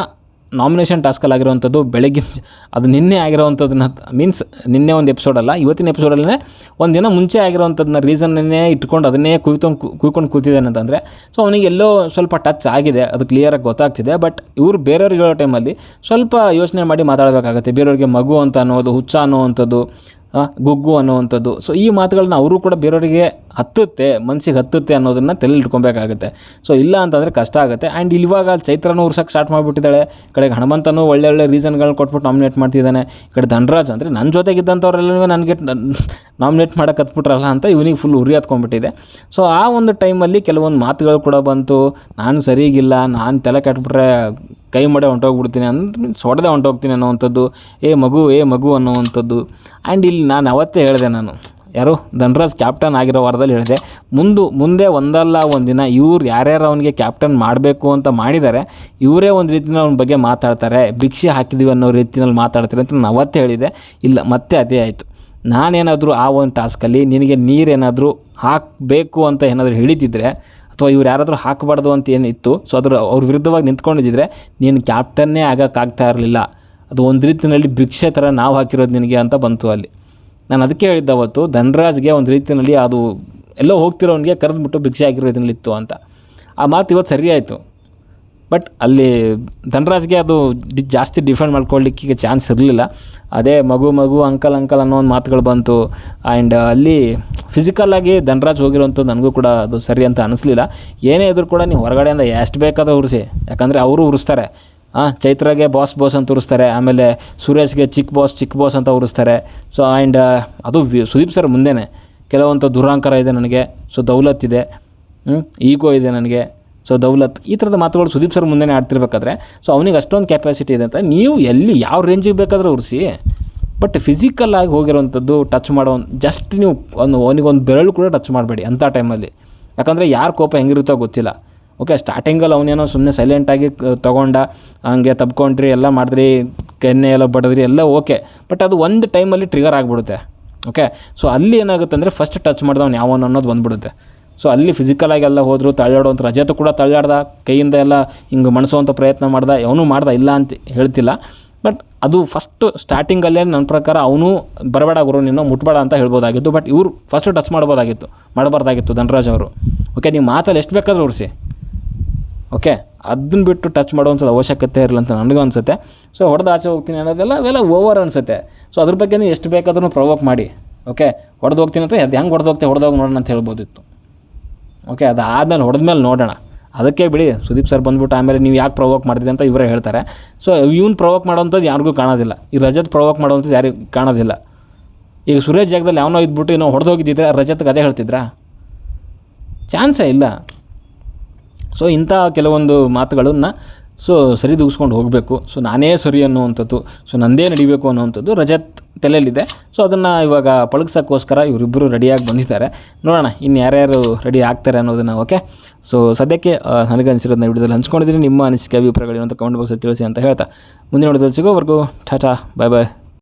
ನಾಮಿನೇಷನ್ ಟಾಸ್ಕಲ್ಲಿ ಆಗಿರೋವಂಥದ್ದು ಬೆಳಗಿನ ಅದು ನಿನ್ನೆ ಆಗಿರೋವಂಥದ್ದನ್ನ ಮೀನ್ಸ್ ನಿನ್ನೆ ಒಂದು ಎಪಿಸೋಡಲ್ಲ, ಇವತ್ತಿನ ಎಪಿಸೋಡಲ್ಲೇ ಒಂದು ದಿನ ಮುಂಚೆ ಆಗಿರೋವಂಥದ್ದನ್ನ ರೀಸನ್ನೇ ಇಟ್ಕೊಂಡು ಅದನ್ನೇ ಕುಯ್ಕೊಂಡು ಕೂತಿದ್ದಾನೆ ಅಂತಂದರೆ ಸೊ ಅವನಿಗೆ ಎಲ್ಲೋ ಸ್ವಲ್ಪ ಟಚ್ ಆಗಿದೆ, ಅದು ಕ್ಲಿಯರಾಗಿ ಗೊತ್ತಾಗ್ತಿದೆ. ಬಟ್ ಇವರು ಬೇರೆಯವ್ರಿಗೆ ಹೇಳೋ ಟೈಮಲ್ಲಿ ಸ್ವಲ್ಪ ಯೋಚನೆ ಮಾಡಿ ಮಾತಾಡಬೇಕಾಗತ್ತೆ. ಬೇರೆಯವ್ರಿಗೆ ಮಗು ಅಂತ ಅನ್ನೋದು, ಹುಚ್ಚ ಅನ್ನೋವಂಥದ್ದು, ಗುಗ್ಗು ಅನ್ನೋವಂಥದ್ದು, ಸೊ ಈ ಮಾತುಗಳನ್ನ ಅವರು ಕೂಡ ಬೇರೆಯವರಿಗೆ ಮನಸ್ಸಿಗೆ ಹತ್ತುತ್ತೆ ಅನ್ನೋದನ್ನು ತಲೆಯಲ್ಲಿ ಇಟ್ಕೊಬೇಕಾಗುತ್ತೆ. ಸೊ ಇಲ್ಲ ಅಂತಂದರೆ ಕಷ್ಟ ಆಗುತ್ತೆ. ಆ್ಯಂಡ್ ಇವಾಗ ಚೈತ್ರನೂ ಉರ್ಸೋಕ್ಕೆ ಸ್ಟಾರ್ಟ್ ಮಾಡಿಬಿಟ್ಟಿದ್ದಾಳೆ. ಈ ಕಡೆಗೆ ಹನುಮಂತನೂ ಒಳ್ಳೆ ರೀಸನ್ಗಳನ್ನ ಕೊಟ್ಬಿಟ್ಟು ನಾಮಿನೇಟ್ ಮಾಡ್ತಿದ್ದಾನೆ. ಈ ಕಡೆ ಧನರಾಜ್ ಅಂದರೆ ನನ್ನ ಜೊತೆಗಿದ್ದಂಥವ್ರೆಲ್ಲವೇ ನನಗೆ ನಾಮಿನೇಟ್ ಮಾಡೋಕೆ ಹತ್ಬಿಟ್ರಲ್ಲ ಅಂತ ಇವನಿಗೆ ಫುಲ್ ಉರಿ ಹತ್ಕೊಂಡ್ಬಿಟ್ಟಿದೆ. ಸೊ ಆ ಒಂದು ಟೈಮಲ್ಲಿ ಕೆಲವೊಂದು ಮಾತುಗಳು ಕೂಡ ಬಂತು. ನಾನು ಸರಿಗಿಲ್ಲ, ನಾನು ತಲೆ ಕೆಟ್ಬಿಟ್ರೆ ಕೈ ಮಾಡೇ ಹೊಂಟೋಗ್ಬಿಡ್ತೀನಿ ಹೊಡೆದೇ ಹೊಂಟೋಗ್ತೀನಿ ಅನ್ನೋವಂಥದ್ದು, ಏ ಮಗು ಅನ್ನೋವಂಥದ್ದು. ಆ್ಯಂಡ್ ಇಲ್ಲಿ ನಾನು ಅವತ್ತೇ ಹೇಳಿದೆ, ನಾನು ಯಾರು ಧನರಾಜ್ ಕ್ಯಾಪ್ಟನ್ ಆಗಿರೋ ವಾರದಲ್ಲಿ ಹೇಳಿದೆ, ಮುಂದೆ ಒಂದಲ್ಲ ಒಂದು ದಿನ ಇವ್ರು ಯಾರ್ಯಾರು ಅವನಿಗೆ ಕ್ಯಾಪ್ಟನ್ ಮಾಡಬೇಕು ಅಂತ ಮಾಡಿದ್ದಾರೆ, ಇವರೇ ಒಂದು ರೀತಿಯಲ್ಲಿ ಅವನ ಬಗ್ಗೆ ಮಾತಾಡ್ತಾರೆ, ಭಿಕ್ಷೆ ಹಾಕಿದ್ದೀವಿ ಅನ್ನೋ ರೀತಿಯಲ್ಲಿ ಮಾತಾಡ್ತಾರೆ ಅಂತ ನಾನು ಅವತ್ತೇ ಹೇಳಿದೆ. ಇಲ್ಲ, ಮತ್ತೆ ಅದೇ ಆಯಿತು. ನಾನೇನಾದರೂ ಆ ಒಂದು ಟಾಸ್ಕಲ್ಲಿ ನಿನಗೆ ನೀರೇನಾದರೂ ಹಾಕಬೇಕು ಅಂತ ಏನಾದರೂ ಹೇಳಿದ್ದಿದ್ರೆ, ಅಥವಾ ಇವ್ರು ಯಾರಾದರೂ ಹಾಕಬಾರ್ದು ಅಂತ ಏನಿತ್ತು, ಸೊ ಅವ್ರ ವಿರುದ್ಧವಾಗಿ ನಿಂತ್ಕೊಂಡಿದ್ದಿದ್ರೆ ನೀನು ಕ್ಯಾಪ್ಟನ್ನೇ ಆಗೋಕ್ಕಾಗ್ತಾ ಇರಲಿಲ್ಲ. ಅದು ಒಂದು ರೀತಿಯಲ್ಲಿ ಭಿಕ್ಷೆ ಥರ ನಾವು ಹಾಕಿರೋದು ನಿನಗೆ ಅಂತ ಬಂತು ಅಲ್ಲಿ. ನಾನು ಅದಕ್ಕೆ ಹೇಳಿದ್ದೆ ಅವತ್ತು, ಧನರಾಜ್ಗೆ ಒಂದು ರೀತಿಯಲ್ಲಿ ಅದು ಎಲ್ಲೋ ಹೋಗ್ತಿರೋನಿಗೆ ಕರೆದ್ಬಿಟ್ಟು ಭಿಕ್ಷೆ ಹಾಕಿರೋದನ್ನಲ್ಲಿತ್ತು ಅಂತ. ಆ ಮಾತು ಇವತ್ತು ಸರಿಯಾಯಿತು. ಬಟ್ ಅಲ್ಲಿ ಧನರಾಜ್ಗೆ ಅದು ಜಾಸ್ತಿ ಡಿಫೆಂಡ್ ಮಾಡ್ಕೊಳ್ಳಿಕ್ಕೆ ಚಾನ್ಸ್ ಇರಲಿಲ್ಲ. ಅದೇ ಮಗು ಅಂಕಲ್ ಅನ್ನೋ ಒಂದು ಮಾತುಗಳು ಬಂತು. ಆ್ಯಂಡ್ ಅಲ್ಲಿ ಫಿಸಿಕಲ್ಲಾಗಿ ಧನರಾಜ್ ಹೋಗಿರೋಂಥದ್ದು ನನಗೂ ಕೂಡ ಅದು ಸರಿ ಅಂತ ಅನ್ನಿಸ್ಲಿಲ್ಲ. ಏನೇ ಇದ್ರೂ ಕೂಡ ನೀವು ಹೊರಗಡೆಯಿಂದ ಎಷ್ಟು ಬೇಕಾದರೂ ಉರಿಸಿ, ಯಾಕಂದರೆ ಅವರು ಉರಿಸ್ತಾರೆ. ಚೈತ್ರಾಗೆ ಬಾಸ್ ಅಂತ ಉರಿಸ್ತಾರೆ, ಆಮೇಲೆ ಸುರೇಶ್ಗೆ ಚಿಕ್ಕ ಬಾಸ್ ಅಂತ ಉರಿಸ್ತಾರೆ. ಸೊ ಆ್ಯಂಡ್ ಅದು ಸುದೀಪ್ ಸರ್ ಮುಂದೆನೇ ಕೆಲವೊಂದು ದುರಾಂಕಾರ ಇದೆ ನನಗೆ, ಸೊ ದೌಲತ್ ಇದೆ, ಈಗೋ ಇದೆ ನನಗೆ, ಸೊ ದೌಲತ್, ಈ ಥರದ ಮಾತುಗಳು ಸುದೀಪ್ ಸರ್ ಮುಂದೆನೇ ಆಡ್ತಿರ್ಬೇಕಾದ್ರೆ ಸೊ ಅವನಿಗೆ ಅಷ್ಟೊಂದು ಕೆಪಾಸಿಟಿ ಇದೆ ಅಂತ ನೀವು ಯಾವ ರೇಂಜಿಗೆ ಬೇಕಾದರೂ ಉರಿಸಿ. ಬಟ್ ಫಿಸಿಕಲ್ಲಾಗಿ ಹೋಗಿರೋವಂಥದ್ದು ಟಚ್ ಮಾಡೋ ಜಸ್ಟ್ ನೀವು ಅವನಿಗೊಂದು ಬೆರಳು ಕೂಡ ಟಚ್ ಮಾಡಬೇಡಿ ಅಂಥ ಟೈಮಲ್ಲಿ. ಯಾಕಂದರೆ ಯಾರ ಕೋಪ ಹೆಂಗಿರುತ್ತೋ ಗೊತ್ತಿಲ್ಲ. ಓಕೆ, ಸ್ಟಾರ್ಟಿಂಗಲ್ಲಿ ಅವನೇನೋ ಸುಮ್ಮನೆ ಸೈಲೆಂಟಾಗಿ ತೊಗೊಂಡ, ಹಂಗೆ ತಬ್ಕೊಂಡ್ರಿ, ಎಲ್ಲ ಮಾಡಿದ್ರಿ, ಕೆನ್ನೆ ಎಲ್ಲ ಬಡಿದ್ರಿ, ಎಲ್ಲ ಓಕೆ. ಬಟ್ ಅದು ಒಂದು ಟೈಮಲ್ಲಿ ಟ್ರಿಗರ್ ಆಗಿಬಿಡುತ್ತೆ. ಓಕೆ, ಸೊ ಅಲ್ಲಿ ಏನಾಗುತ್ತೆ ಅಂದರೆ ಫಸ್ಟ್ ಟಚ್ ಮಾಡಿದವನು ಯಾವನು ಅನ್ನೋದು ಬಂದ್ಬಿಡುತ್ತೆ. ಸೊ ಅಲ್ಲಿ ಫಿಸಿಕಲಾಗಿ ಎಲ್ಲ ಹೋದರು, ತಳ್ಳಾಡೋವಂಥ ರಜತ್ ಕೂಡ ತಳ್ಳಾಡ್ದ, ಕೈಯಿಂದ ಎಲ್ಲ ಹಿಂಗೆ ಮಣಿಸೋವಂಥ ಪ್ರಯತ್ನ ಮಾಡ್ದ, ಅವನು ಮಾಡ್ದ, ಇಲ್ಲ ಅಂತ ಹೇಳ್ತಿಲ್ಲ. ಬಟ್ ಅದು ಫಸ್ಟು ಸ್ಟಾರ್ಟಿಂಗಲ್ಲೇ ನನ್ನ ಪ್ರಕಾರ ಅವನು ಬರಬೇಡ ಗುರು, ನೀನು ಮುಟ್ಬೇಡ ಅಂತ ಹೇಳ್ಬೋದಾಗಿತ್ತು. ಬಟ್ ಇವರು ಫಸ್ಟು ಟಚ್ ಮಾಡಬಾರ್ದಾಗಿತ್ತು ಧನರಾಜ್ ಅವರು. ಓಕೆ, ನೀವು ಮಾತಲ್ಲಿ ಎಷ್ಟು ಬೇಕಾದರೂ ಉರಿಸಿ, ಓಕೆ, ಅದನ್ನ ಬಿಟ್ಟು ಟಚ್ ಮಾಡುವಂಥದ್ದು ಅವಶ್ಯಕತೆ ಇರಲ್ಲ ಅಂತ ನನಗೂ ಅನಿಸುತ್ತೆ. ಸೊ ಹೊಡೆದು ಆಚೆ ಹೋಗ್ತೀನಿ ಅನ್ನೋದೆಲ್ಲ ಅವೆಲ್ಲ ಓವರ್ ಅನಿಸುತ್ತೆ. ಸೊ ಅದ್ರ ಬಗ್ಗೆ ನೀವು ಎಷ್ಟು ಬೇಕಾದ್ರೂ ಪ್ರವೋಕ್ ಮಾಡಿ. ಓಕೆ, ಹೊಡೆದು ಹೋಗ್ತೀನಿ ಅಂತ ಅದು ಹೆಂಗೆ ಹೊಡೆದೋಗಿ ನೋಡೋಣ ಅಂತ ಹೇಳ್ಬೋದಿತ್ತು. ಓಕೆ, ಅದಾದಮೇಲೆ ಹೊಡೆದ್ಮೇಲೆ ನೋಡೋಣ. ಅದಕ್ಕೆ ಬಿಡಿ, ಸುದೀಪ್ ಸರ್ ಬಂದ್ಬಿಟ್ಟು ಆಮೇಲೆ ನೀವು ಯಾಕೆ ಪ್ರವೋಕ್ ಮಾಡಿದ್ರಿ ಅಂತ ಇವರೇ ಹೇಳ್ತಾರೆ. ಸೊ ಇವ್ನು ಪ್ರವೋಕ್ ಮಾಡೋವಂಥದ್ದು ಯಾರಿಗೂ ಕಾಣೋದಿಲ್ಲ, ಈ ರಜತ್ ಪ್ರವೋಕ್ ಮಾಡೋವಂಥದ್ದು ಯಾರಿಗೂ ಕಾಣೋದಿಲ್ಲ. ಈಗ ಸುರೇಶ್ ಜಾಗದಲ್ಲಿ ಯಾವನೋ ಇದ್ಬಿಟ್ಟು ಇನ್ನೂ ಹೊಡೆದೋಗಿದ್ದಿದ್ರೆ ರಜತ್ಗೆ ಅದೇ ಹೇಳ್ತಿದ್ರಾ? ಚಾನ್ಸೇ ಇಲ್ಲ. ಸೊ ಇಂಥ ಕೆಲವೊಂದು ಮಾತುಗಳನ್ನು ಸರಿದೂಗಿಸ್ಕೊಂಡು ಹೋಗಬೇಕು. ಸೊ ನಾನೇ ಸರಿ ಅನ್ನುವಂಥದ್ದು, ಸೊ ನಂದೇ ನಡಿಬೇಕು ಅನ್ನುವಂಥದ್ದು ರಜತ್ ತಲೆಯಲ್ಲಿದೆ. ಸೊ ಅದನ್ನು ಇವಾಗ ಪಳಗ್ಸೋಕ್ಕೋಸ್ಕರ ಇವರಿಬ್ಬರು ರೆಡಿಯಾಗಿ ಬಂದಿದ್ದಾರೆ. ನೋಡೋಣ ಇನ್ನು ಯಾರ್ಯಾರು ರೆಡಿ ಆಗ್ತಾರೆ ಅನ್ನೋದನ್ನು. ಓಕೆ, ಸೊ ಸದ್ಯಕ್ಕೆ ನನಗನ್ಸಿರೋದನ್ನ ವಿಡಿಯೋದಲ್ಲಿ ಹಂಚ್ಕೊಂಡಿದ್ದೀನಿ. ನಿಮ್ಮ ಅನಿಸಿಕೆ ಅಭಿಪ್ರಾಯಗಳೇನು ಅಂತ ಕಮೆಂಟ್ ಬಾಕ್ಸಲ್ಲಿ ತಿಳಿಸಿ ಅಂತ ಹೇಳ್ತಾ ಮುಂದಿನ ವಿಡಿಯೋದಲ್ಲಿ ಸಿಗೋವರೆಗೂ ಟಾಟಾ, ಬಾಯ್.